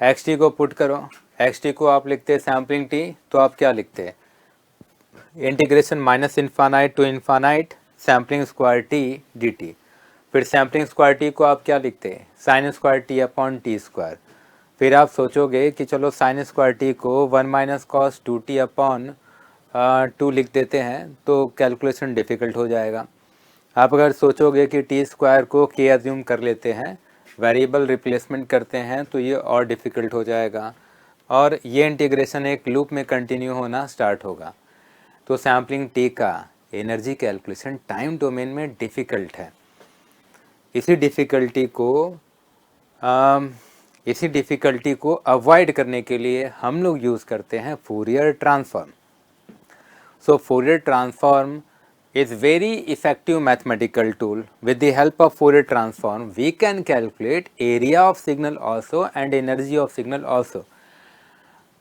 X t को पुट करो, एक्स टी को आप लिखते हैं सैम्पलिंग टी, तो आप क्या लिखते हैं, integration minus infinite to infinite sampling square t d t. फिर सैम्पलिंग स्क्वायर टी को आप क्या लिखते हैं, sine square t upon t square. फिर आप सोचोगे कि चलो साइन स्क्वायर टी को 1 माइनस कॉस 2t अपॉन 2 लिख देते हैं, तो कैलकुलेशन डिफ़िकल्ट हो जाएगा। आप अगर सोचोगे कि टी स्क्वायर को के अज्यूम कर लेते हैं, वेरिएबल रिप्लेसमेंट करते हैं, तो ये और डिफ़िकल्ट हो जाएगा और ये इंटीग्रेशन एक लूप में कंटिन्यू होना स्टार्ट होगा। तो सैम्पलिंग टी का एनर्जी कैलकुलेशन टाइम डोमेन में डिफ़िकल्ट है। इसी डिफ़िकल्टी को अवॉइड करने के लिए हम लोग यूज़ करते हैं Fourier transform. So Fourier transform is very effective mathematical tool. With the help of Fourier transform, we can calculate area of signal also and energy of signal also.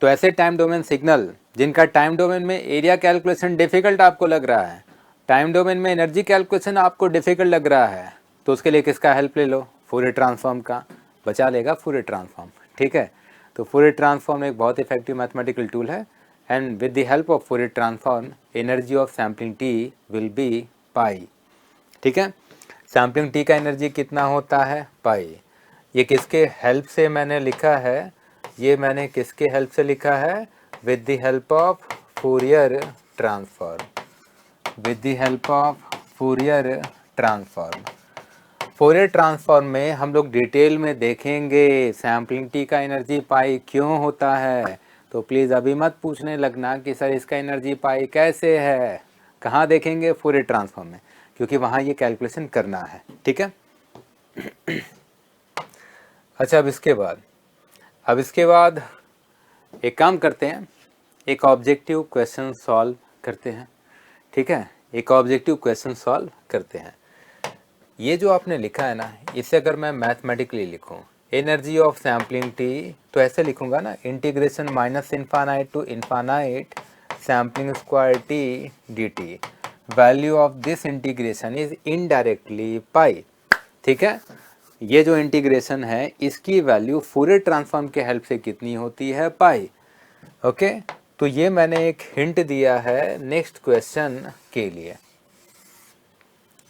तो ऐसे टाइम डोमेन सिग्नल जिनका time domain में area calculation difficult आपको लग रहा है, time domain में energy calculation आपको डिफिकल्ट लग रहा है, तो उसके लिए किसका हेल्प ले लो, फूरियर ट्रांसफॉर्म का, बचा लेगा फूरियर ट्रांसफॉर्म। ठीक है, तो फूरियर ट्रांसफॉर्म एक बहुत इफेक्टिव मैथमेटिकल टूल है and with the help of Fourier transform energy of sampling t will be pi. ठीक है, सैम्पलिंग टी का एनर्जी कितना होता है, पाई। ये किसके हेल्प से मैंने लिखा है, ये मैंने किसके हेल्प से लिखा है, with the help of Fourier transform, with the help of Fourier transform. Fourier transform में हम लोग डिटेल में देखेंगे सैम्पलिंग टी का एनर्जी पाई क्यों होता है। तो प्लीज़ अभी मत पूछने लगना कि सर इसका एनर्जी पाई कैसे है, कहाँ देखेंगे, फूरियर ट्रांसफॉर्म में, क्योंकि वहाँ ये कैलकुलेशन करना है। ठीक है, अच्छा अब इसके बाद एक काम करते हैं, एक ऑब्जेक्टिव क्वेश्चन सॉल्व करते हैं। ठीक है, एक ऑब्जेक्टिव क्वेश्चन सॉल्व करते हैं। ये जो आपने लिखा है ना, इसे अगर मैं मैथमेटिकली लिखूं, एनर्जी ऑफ सैम्पलिंग टी, तो ऐसे लिखूंगा ना, integration minus infinite to infinite sampling square t d t. Value of this integration is indirectly pi. ठीक है, ये जो इंटीग्रेशन है इसकी वैल्यू फूरियर ट्रांसफॉर्म के हेल्प से कितनी होती है, पाई। ओके, तो ये मैंने एक हिंट दिया है नेक्स्ट क्वेश्चन के लिए।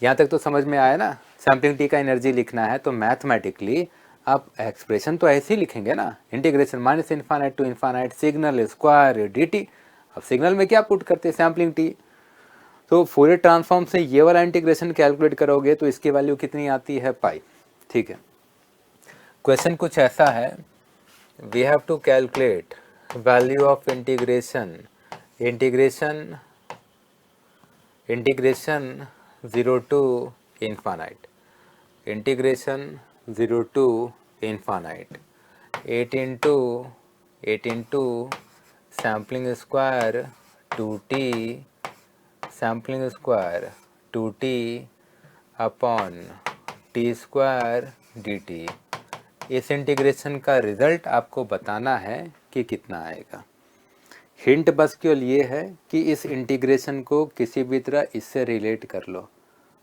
यहाँ तक तो समझ में आया ना, सैम्पलिंग टी का एनर्जी लिखना है तो मैथमेटिकली आप एक्सप्रेशन तो ऐसे ही लिखेंगे ना, integration minus infinite to infinite signal square d t. अब सिग्नल में क्या पुट करते हैं, सैम्पलिंग टी, तो फूरियर ट्रांसफॉर्म से ये वाला इंटीग्रेशन कैलकुलेट करोगे तो इसकी वैल्यू कितनी आती है, पाई। ठीक है, क्वेश्चन कुछ ऐसा है, we have to calculate value of integration 0 to infinite, integration 0 to infinite, 8 into sampling square 2t sampling square 2t upon t square dt। इस इंटीग्रेशन का रिजल्ट आपको बताना है कि कितना आएगा। हिंट बस केवल ये है कि इस इंटीग्रेशन को किसी भी तरह इससे रिलेट कर लो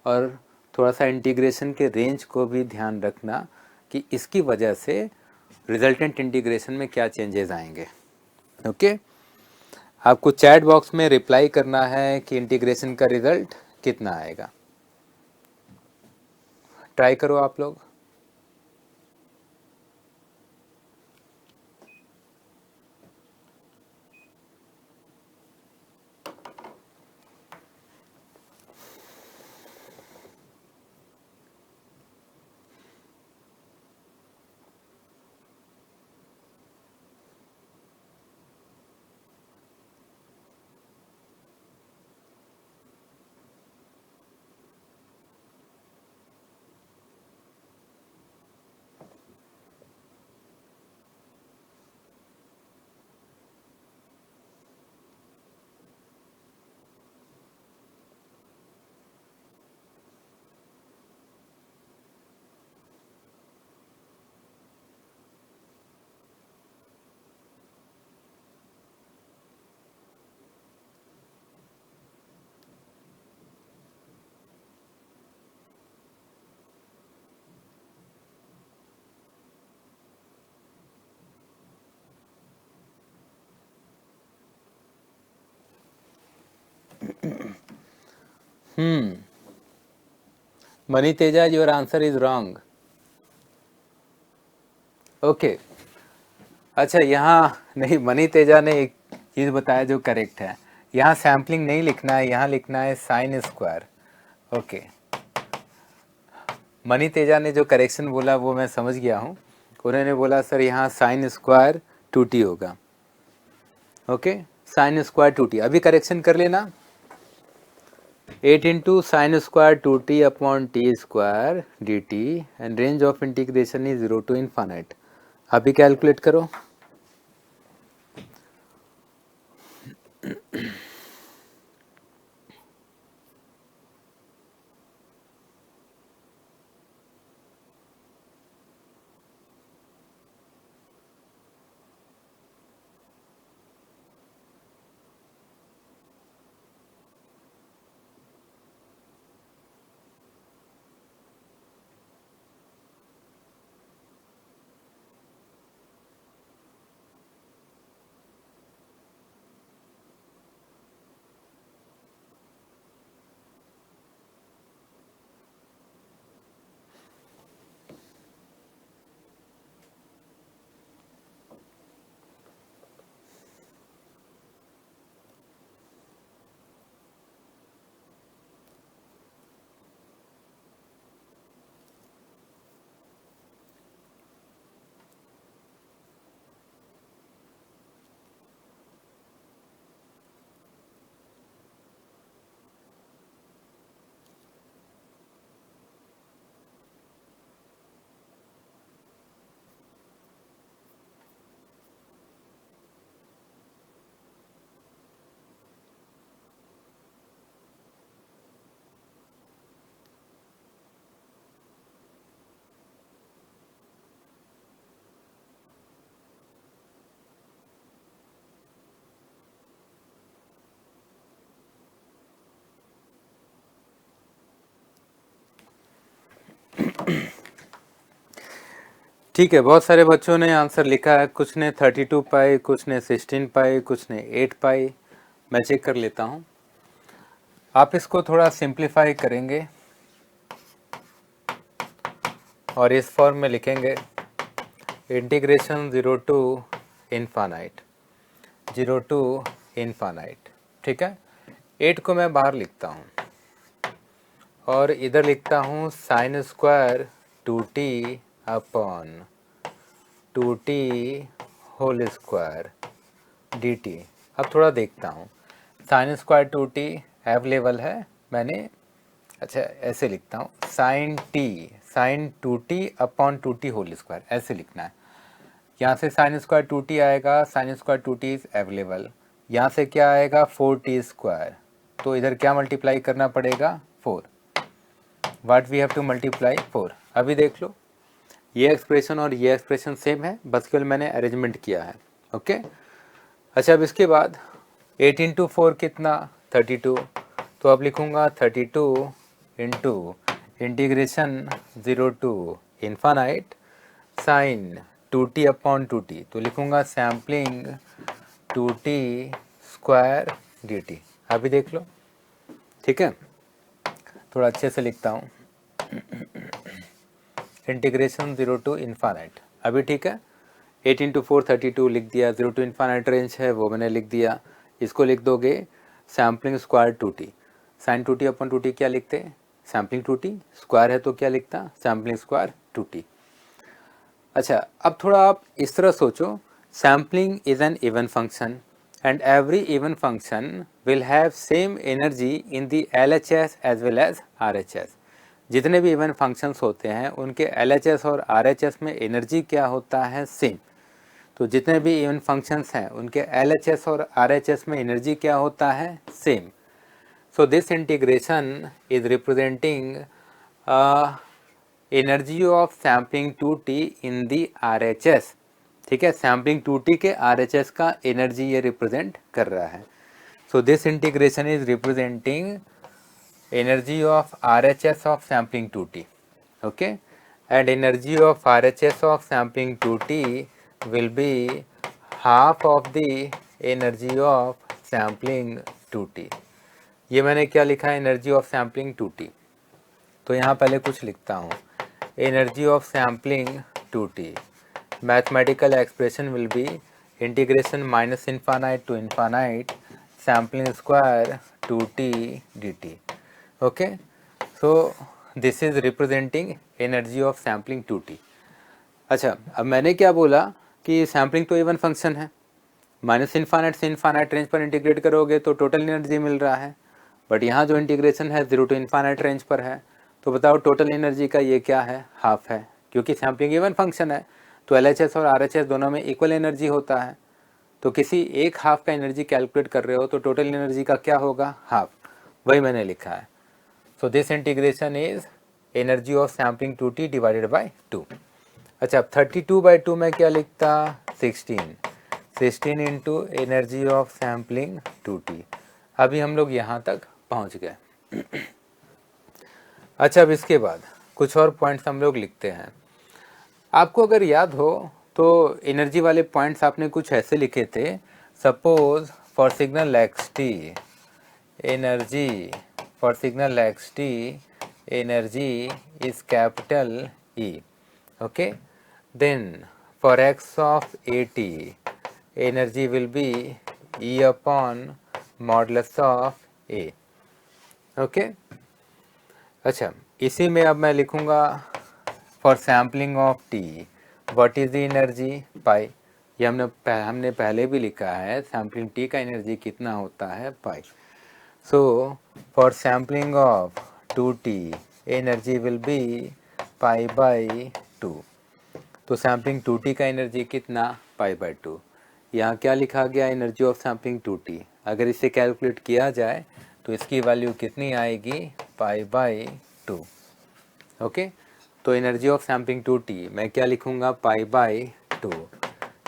और थोड़ा सा इंटीग्रेशन के रेंज को भी ध्यान रखना कि इसकी वजह से रिजल्टेंट इंटीग्रेशन में क्या चेंजेस आएंगे। ओके, आपको चैट बॉक्स में रिप्लाई करना है कि इंटीग्रेशन का रिजल्ट कितना आएगा। ट्राई करो आप लोग। Money Teja, your answer is wrong. Okay. अच्छा, यहाँ नहीं, मनी तेजा ने एक चीज़ बताया जो करेक्ट है. यहाँ सैम्पलिंग नहीं लिखना है, यहाँ लिखना है sine square. Okay. Money Teja ने जो करेक्शन बोला वो मैं समझ गया हूँ. उन्होंने बोला सर यहाँ साइन स्क्वायर 2t होगा. Okay, sign square 2t. अभी करेक्शन कर लेना. 8 into sine square 2t upon t square d T and range of integration is 0 to infinite. अभी कैलकुलेट करो. ठीक है, बहुत सारे बच्चों ने आंसर लिखा है. कुछ ने 32 पाई, कुछ ने 16 पाई, कुछ ने 8 पाई. मैं चेक कर लेता हूँ. आप इसको थोड़ा सिंप्लीफाई करेंगे और इस फॉर्म में लिखेंगे integration 0 to infinite, 0 to infinite. ठीक है. 8 को मैं बाहर लिखता हूँ और इधर लिखता हूँ sine square 2t upon 2t whole square dt. अब थोड़ा देखता हूँ. साइन स्क्वायर 2t अवेलेबल है मैंने. अच्छा, ऐसे लिखता हूँ sign 2t upon 2t whole square, ऐसे लिखना है. यहाँ से साइन स्क्वायर 2t आएगा, sign square 2t is available. यहाँ से क्या आएगा 4t स्क्वायर. तो इधर क्या मल्टीप्लाई करना पड़ेगा 4. What we have to multiply 4. अभी देख लो, ये एक्सप्रेशन और ये एक्सप्रेशन सेम है, बस केवल मैंने अरेंजमेंट किया है. ओके. अच्छा, अब इसके बाद 8 इंटू 4 कितना 32. तो अब लिखूँगा 32 into integration 0 to infinite sine 2t upon 2t. तो लिखूँगा सैम्पलिंग 2t स्क्वायर dt. अभी देख लो. ठीक है, थोड़ा अच्छे से लिखता हूँ. Integration 0 to infinite. अभी ठीक है. 8 इंटू 4 32 लिख दिया. 0 to इन्फानाइट रेंज है वो मैंने लिख दिया. इसको लिख दोगे sampling square 2t. Sign 2t upon 2t क्या लिखते, सैम्पलिंग 2t. स्क्वायर है तो क्या लिखता, सैम्पलिंग स्क्वायर 2t. अच्छा, अब थोड़ा आप इस तरह सोचो. Sampling is an even function and every even function will have same energy in the LHS as well as RHS. जितने भी इवन फंक्शंस होते हैं उनके LHS और RHS में एनर्जी क्या होता है, सेम. तो जितने भी इवन फंक्शंस हैं उनके LHS और RHS में एनर्जी क्या होता है, same. So this integration is representing energy of sampling 2t in the RHS. ठीक है, सैम्पलिंग 2t के RHS का एनर्जी ये रिप्रेजेंट कर रहा है. So this integration is representing energy of RHS of sampling 2t. Okay, and energy of RHS of sampling 2t will be half of the energy of sampling 2t. ये मैंने क्या लिखा है, एनर्जी ऑफ सैम्पलिंग 2t। तो यहाँ पहले कुछ लिखता हूँ, energy of sampling 2t, mathematical expression will be integration minus infinite to infinite sampling square 2t dt। Okay, so this is representing energy of sampling 2t। अच्छा, अब मैंने क्या बोला कि सैम्पलिंग तो इवन फंक्शन है, माइनस इन्फानाइट से infinite range पर इंटीग्रेट करोगे तो टोटल एनर्जी मिल रहा है, बट यहाँ जो इंटीग्रेशन है 0 टू इन्फानाइट रेंज पर है। तो बताओ टोटल एनर्जी का ये क्या है, हाफ है, क्योंकि सैम्पलिंग इवन फंक्शन है तो LHS और RHS दोनों में इक्वल एनर्जी होता है। तो किसी एक हाफ का एनर्जी कैलकुलेट कर रहे हो तो टोटल एनर्जी का क्या होगा, हाफ, वही मैंने लिखा है। So this integration is energy of sampling 2t divided by 2। अच्छा, अब 32/2 में क्या लिखता, 16 into energy of sampling 2t। अभी हम लोग यहाँ तक पहुँच गए। अच्छा, अब इसके बाद कुछ और पॉइंट्स हम लोग लिखते हैं। आपको अगर याद हो तो एनर्जी वाले पॉइंट्स आपने कुछ ऐसे लिखे थे, suppose for signal xt energy, for signal xt energy is capital E, okay, then for x of at energy will be E upon modulus of A, okay। अच्छा, इसी में अब मैं लिखूँगा for sampling of t what is the energy, pi. ये हमने पहले भी लिखा है, सैम्पलिंग t का एनर्जी कितना होता है, pi. So for sampling of 2t energy will be pi by 2। तो सैम्पलिंग 2t का एनर्जी कितना, पाई बाई 2। यहाँ क्या लिखा गया, एनर्जी ऑफ सैम्पलिंग 2t। अगर इसे कैलकुलेट किया जाए तो इसकी वैल्यू कितनी आएगी, पाई बाई 2। ओके, तो एनर्जी ऑफ सैम्पलिंग 2t मैं क्या लिखूँगा, पाई by 2।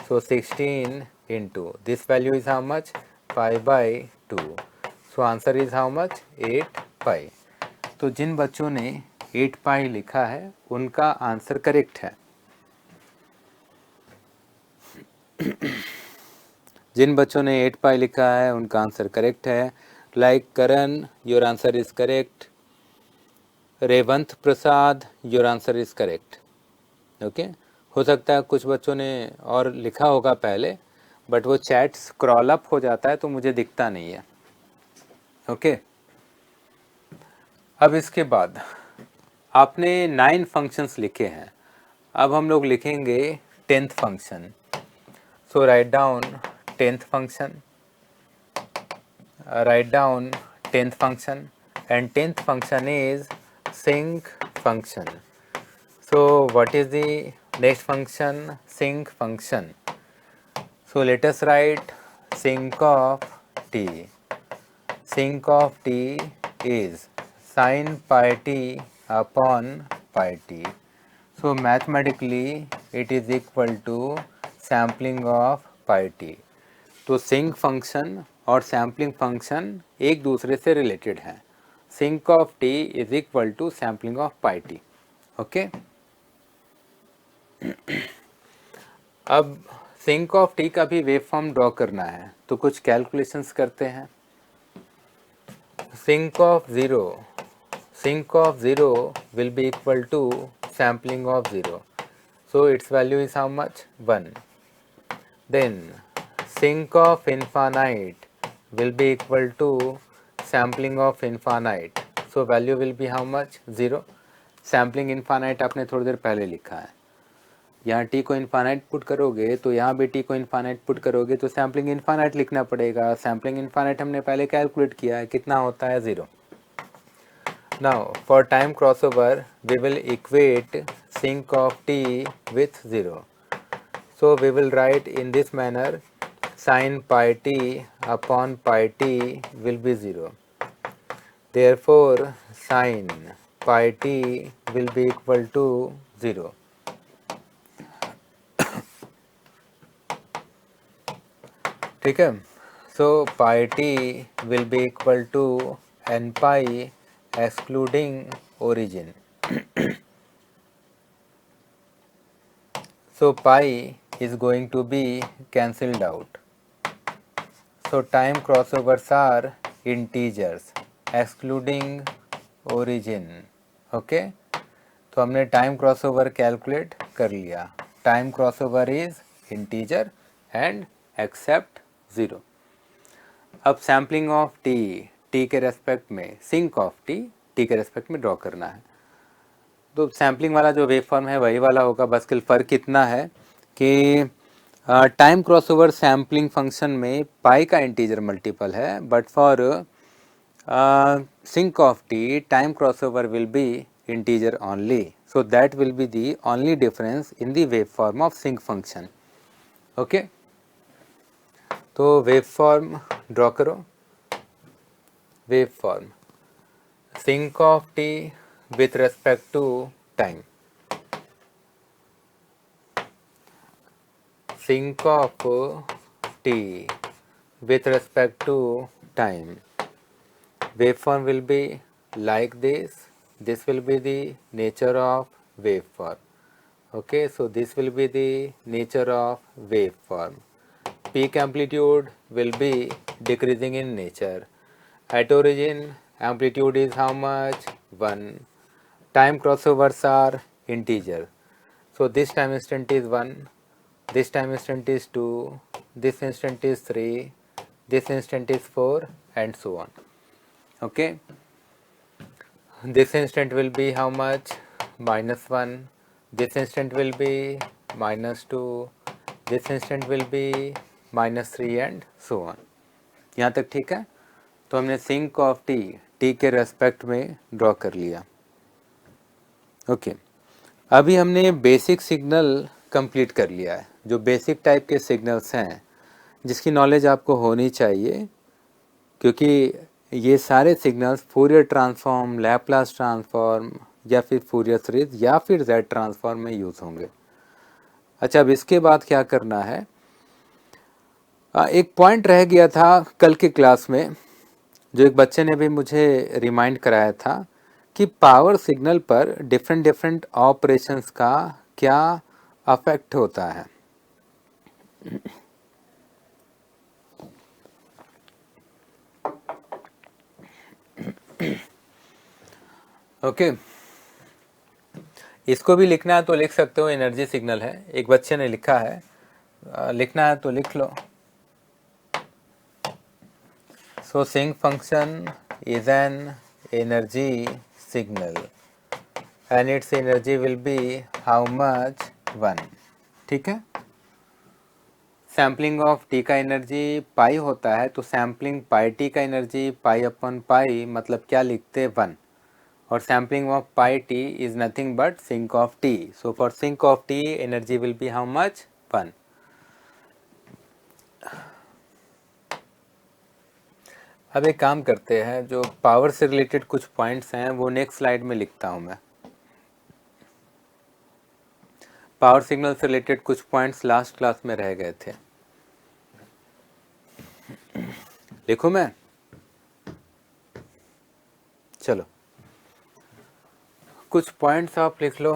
So 16 into this value is how much, pi by 2। So answer is how much, 8 पाई। तो जिन बच्चों ने 8 पाई लिखा है उनका आंसर करेक्ट है। जिन बच्चों ने 8 पाई लिखा है उनका आंसर करेक्ट है। Like Karan, your answer is correct. Revanth Prasad, your answer is correct. Okay, हो सकता है कुछ बच्चों ने और लिखा होगा पहले, बट वो चैट स्क्रॉल अप हो जाता है तो मुझे दिखता नहीं है। ओके, अब इसके बाद आपने 9 फंक्शंस लिखे हैं, अब हम लोग लिखेंगे 10th function. So write down 10th function, write down 10th function, and 10th function is sync function. So what is the next function, sync function? So let us write sync of t. Sync of t is sin pi t upon pi t. So mathematically it is equal to sampling of pi t. तो sinc function और sampling function एक दूसरे से related हैं। Sinc of t is equal to sampling of pi t. Okay, अब sinc of t का भी wave form draw करना है तो कुछ कैलकुलेशंस करते हैं। Sinc of zero will be equal to sampling of zero, so its value is how much, 1। Then sync of infinite will be equal to sampling of infinite, so value will be how much, 0। sampling infinite आपने थोड़ी देर पहले लिखा है, यहाँ t को infinite put करोगे तो यहाँ भी t को इन्फानाइट पुट करोगे तो सैम्पलिंग इन्फानाइट लिखना पड़ेगा। सैम्पलिंग इन्फानाइट हमने पहले कैलकुलेट किया है, कितना होता है, 0। Now for time crossover we will equate sync of t with 0, so we will write in this manner, sin pi t upon pi t will be 0. Therefore, sin pi t will be equal to 0. ठीक है, so pi t will be equal to n pi excluding origin. So pi is going to be cancelled out. So time crossovers are integers. Excluding origin. Okay, तो हमने time crossover calculate कर लिया। Time crossover is integer and except 0। अब sampling of t के respect में, sinc of t के respect में draw करना है। तो सैम्पलिंग वाला जो वेव फॉर्म है वही वाला होगा, बस कल फ़र्क इतना है कि टाइम क्रॉसओवर सैम्पलिंग फंक्शन में पाई का इंटीजर मल्टीपल है, but for sync of t, time crossover will be integer only. So that will be the only difference in the waveform of sync function. Okay, तो waveform draw करो। waveform sync of t with respect to time, sync of t with respect to time. Waveform will be like this. This will be the nature of waveform. Okay, so this will be the nature of waveform. Peak amplitude will be decreasing in nature. At origin, amplitude is how much? 1. Time crossovers are integer. So this time instant is 1, this time instant is 2, this instant is 3, this instant is 4, and so on. Okay, this instant will be how much? -1, this instant will be -2, this instant will be -3 and so on. यहाँ तक ठीक है? तो हमने sink of t के respect में draw कर लिया। ओके, अभी हमने बेसिक सिग्नल कंप्लीट कर लिया है। जो बेसिक टाइप के सिग्नल्स हैं जिसकी नॉलेज आपको होनी चाहिए, क्योंकि ये सारे signals Fourier transform, Laplace transform या फिर फूरियर सीरीज या फिर जेड ट्रांसफॉर्म में यूज़ होंगे। अच्छा, अब इसके बाद क्या करना है? एक पॉइंट रह गया था कल की क्लास में, जो एक बच्चे ने भी मुझे रिमाइंड कराया था कि पावर सिग्नल पर डिफरेंट ऑपरेशंस का क्या अफेक्ट होता है। ओके, इसको भी लिखना है तो लिख सकते हो, एनर्जी सिग्नल है। एक बच्चे ने लिखा है, लिखना है तो लिख लो। So sinc function is an energy signal and its energy will be how much? 1। ठीक है, सैम्पलिंग ऑफ टी का एनर्जी पाई होता है, तो सैम्पलिंग पाई टी का एनर्जी पाई अपन पाई मतलब क्या लिखते? 1। और sampling of pi t is nothing but sinc of t. So for sinc of t energy will be how much? 1। अब एक काम करते हैं, जो पावर से रिलेटेड कुछ पॉइंट्स हैं वो नेक्स्ट स्लाइड में लिखता हूं मैं। पावर सिग्नल से रिलेटेड कुछ पॉइंट्स लास्ट क्लास में रह गए थे, लिखूं मैं? चलो, कुछ पॉइंट्स आप लिख लो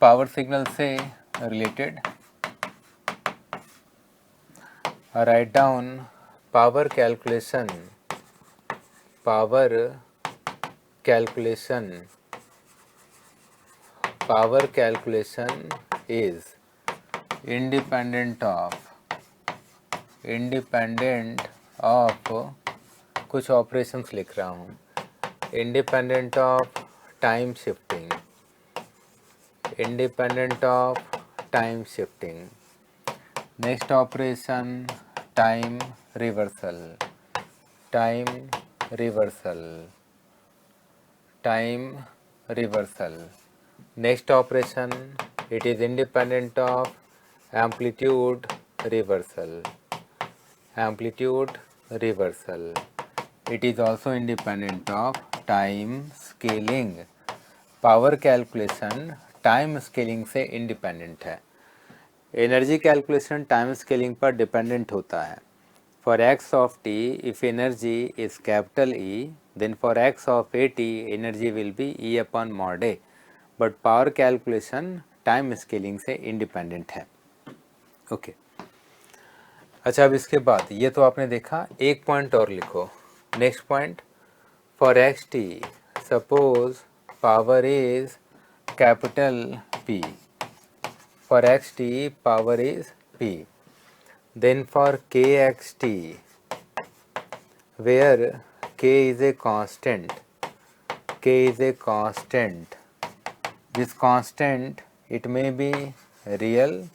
पावर सिग्नल से related. Write down power calculation, power calculation, power calculation is independent of कुछ ऑपरेशंस लिख रहा हूँ, independent of time shifting, independent of time shifting. Next operation time reversal, time reversal, time reversal. Next operation it is independent of amplitude reversal, amplitude reversal. It is also independent of time scaling. Power calculation time scaling से independent है। Energy calculation time scaling पर dependent होता है। For x of t if energy is capital E, then for x of a t energy will be E upon mod a, but power calculation time scaling से independent है। Okay, अच्छा, अब इसके बाद ये तो आपने देखा, एक पॉइंट और लिखो। Next point, for xt, suppose power is capital P. For xt, power is P. Then for kxt, where k is a constant, this constant, it may be real,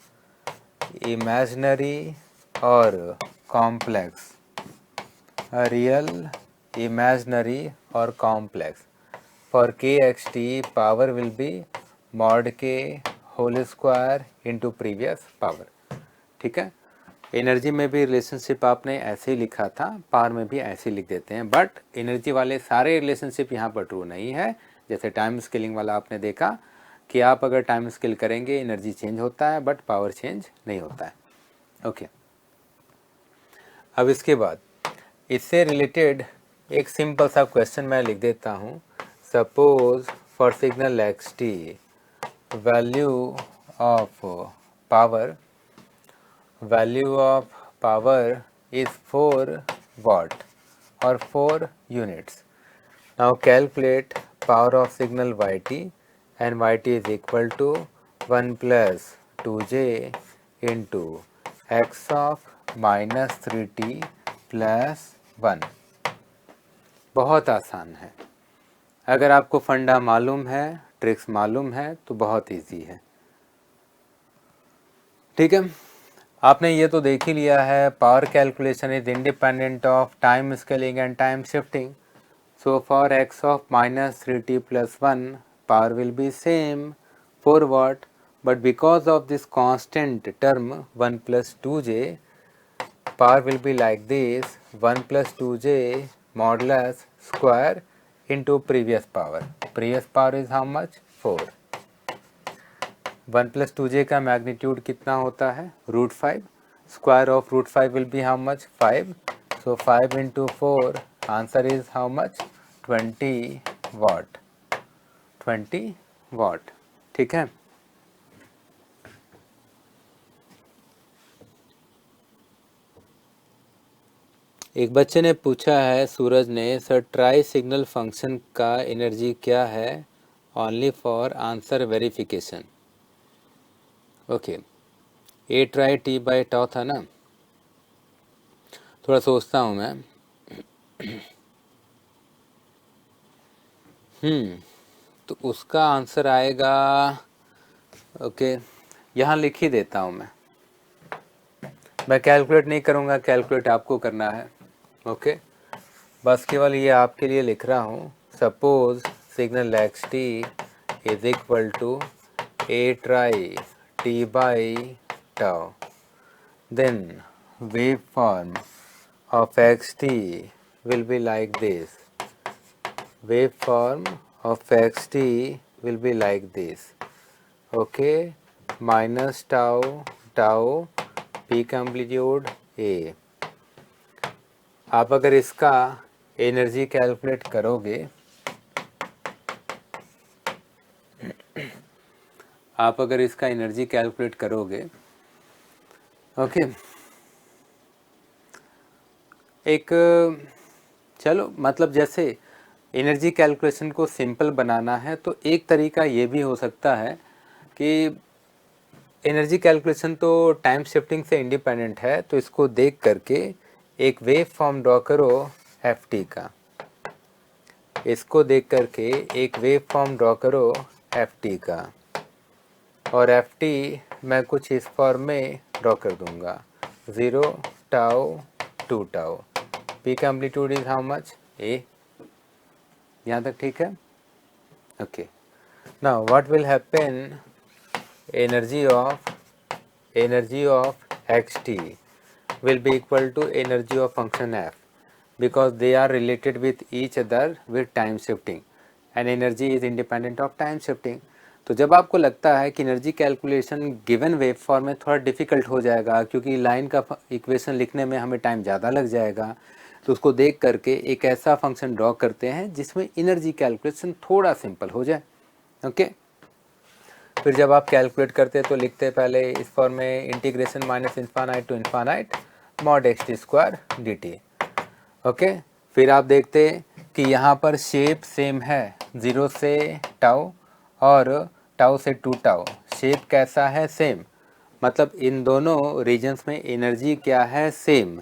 imaginary or complex. Real, imaginary or complex. For kxt, power will be mod k whole square into previous power. ठीक है, energy में भी relationship आपने ऐसे ही लिखा था, power में भी ऐसे ही लिख देते हैं, बट एनर्जी वाले सारे रिलेशनशिप यहाँ पर ट्रू नहीं है. जैसे टाइम स्केलिंग वाला आपने देखा कि आप अगर टाइम स्केल करेंगे एनर्जी चेंज होता है बट पावर चेंज नहीं होता है. ओके, अब इसके बाद इससे रिलेटेड एक सिंपल सा क्वेश्चन मैं लिख देता हूँ. Suppose for signal x T, value of power is 4 watt or 4 units. Now calculate power of signal yt, and yt is equal to 1 plus 2j into x of minus 3t plus 1. बहुत आसान है. अगर आपको फंडा मालूम है, tricks मालूम है तो बहुत इजी है. ठीक है, आपने ये तो देख ही लिया है. Power calculation is independent of time scaling and time shifting. So for x of minus 3t plus 1, power will be same 4 watt, but because of this constant term 1 plus 2j, power will be like this, 1 plus 2j modulus square into previous power. Previous power is how much? 4. 1 plus 2j का magnitude कितना होता है? √5. Square of √5 will be how much? 5. So 5 into 4, answer is how much? 20 watt. 20 watt. ठीक है. एक बच्चे ने पूछा है, सूरज ने, सर ट्राई सिग्नल फंक्शन का एनर्जी क्या है? Only for answer verification. Okay, A tri t by tau था ना. थोड़ा सोचता हूँ मैं. तो उसका आंसर आएगा, ओके, यहाँ लिख ही देता हूँ मैं कैलकुलेट नहीं करूँगा, कैलकुलेट आपको करना है. ओके, बस केवल ये आपके लिए लिख रहा हूँ. Suppose signal x t is equal to a tri t by tau, then wave form of x t will be like this. Wave form of x t will be like this. Okay, minus tau tau peak amplitude a. आप अगर इसका energy calculate करोगे, okay, एक चलो, मतलब जैसे energy calculation को simple बनाना है तो एक तरीका ये भी हो सकता है कि एनर्जी कैलकुलेशन तो टाइम शिफ्टिंग से इंडिपेंडेंट है, तो इसको देख करके एक वेव फॉर्म ड्रॉ करो एफ टी का. इसको देख करके एक वेव फॉर्म ड्रॉ करो एफ टी का, और एफ टी मैं कुछ इस फॉर्म में ड्रॉ कर दूंगा. 0 tau 2 tau. Peak amplitude is how much? A. यहाँ तक ठीक है? Okay. Now what will happen? energy of xt will be equal to energy of function f, because they are related with each other with time shifting, and energy is independent of time shifting. तो जब आपको लगता है कि energy calculation given wave form में थोड़ा difficult हो जाएगा क्योंकि लाइन का इक्वेशन लिखने में हमें टाइम ज़्यादा लग जाएगा, तो उसको देख करके एक ऐसा फंक्शन ड्रॉ करते हैं जिसमें एनर्जी कैलकुलेशन थोड़ा सिंपल हो जाए. ओके, फिर जब आप कैलकुलेट करते तो लिखते पहले इस फॉर्म में integration minus infinite to infinite mod x t square d t. Okay, फिर आप देखते कि यहाँ पर शेप सेम है 0 से टाउ और टाउ से 2 टाउ, शेप कैसा है सेम, मतलब इन दोनों रीजन्स में एनर्जी क्या है सेम।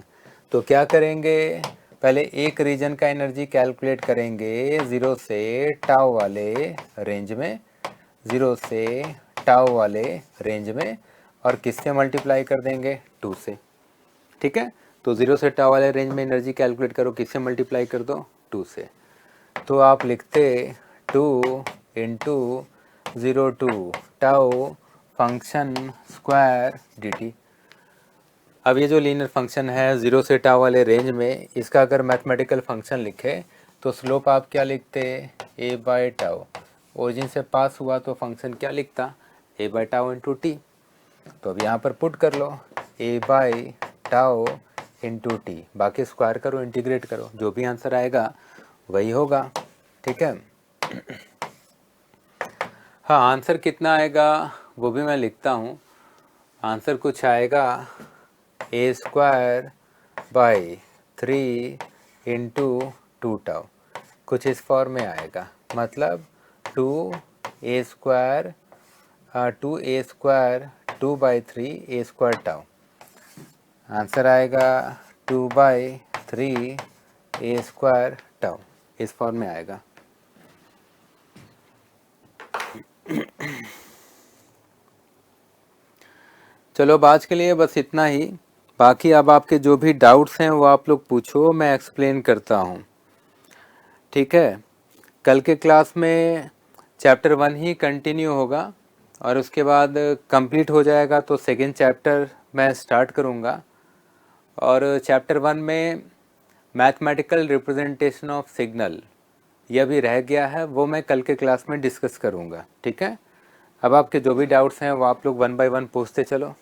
तो क्या करेंगे, पहले एक रीजन का एनर्जी कैलकुलेट करेंगे 0 से टाउ वाले रेंज में, 0 से टाउ वाले रेंज में, और किससे मल्टीप्लाई कर देंगे 2 से। ठीक है, तो 0 से टाउ वाले रेंज में एनर्जी कैलकुलेट करो, किससे मल्टीप्लाई कर दो 2 से। तो आप लिखते 2 into 0 to tau function square dt। अब ये जो लीनियर फंक्शन है 0 से टाउ वाले रेंज में, इसका अगर मैथमेटिकल फंक्शन लिखे तो स्लोप आप क्या लिखते, a बाई टाउ, ओरिजिन से पास हुआ तो फंक्शन क्या लिखता, a by tau into T. तो अब यहाँ पर पुट कर लो a by tau into T, बाकी स्क्वायर करो, इंटीग्रेट करो, जो भी आंसर आएगा वही होगा। ठीक है, हाँ आंसर कितना आएगा वो भी मैं लिखता हूँ। आंसर कुछ आएगा a square by 3 into 2 tau, कुछ इस फॉर्म में आएगा, मतलब 2a square 2 by 3 a square tau. Answer आएगा 2 बाई 3 a स्क्वायर टाउ, इस फॉर्म में आएगा। चलो अब आज के लिए बस इतना ही, बाकी अब आपके जो भी डाउट्स हैं वो आप लोग पूछो, मैं एक्सप्लेन करता हूँ। ठीक है, कल के क्लास में चैप्टर 1 ही कंटिन्यू होगा और उसके बाद कंप्लीट हो जाएगा तो सेकेंड चैप्टर मैं स्टार्ट करूँगा। और चैप्टर 1 में मैथमेटिकल रिप्रेजेंटेशन ऑफ सिग्नल यह भी रह गया है, वो मैं कल के क्लास में डिस्कस करूँगा। ठीक है, अब आपके जो भी डाउट्स हैं वो आप लोग 1 बाय 1 पूछते चलो।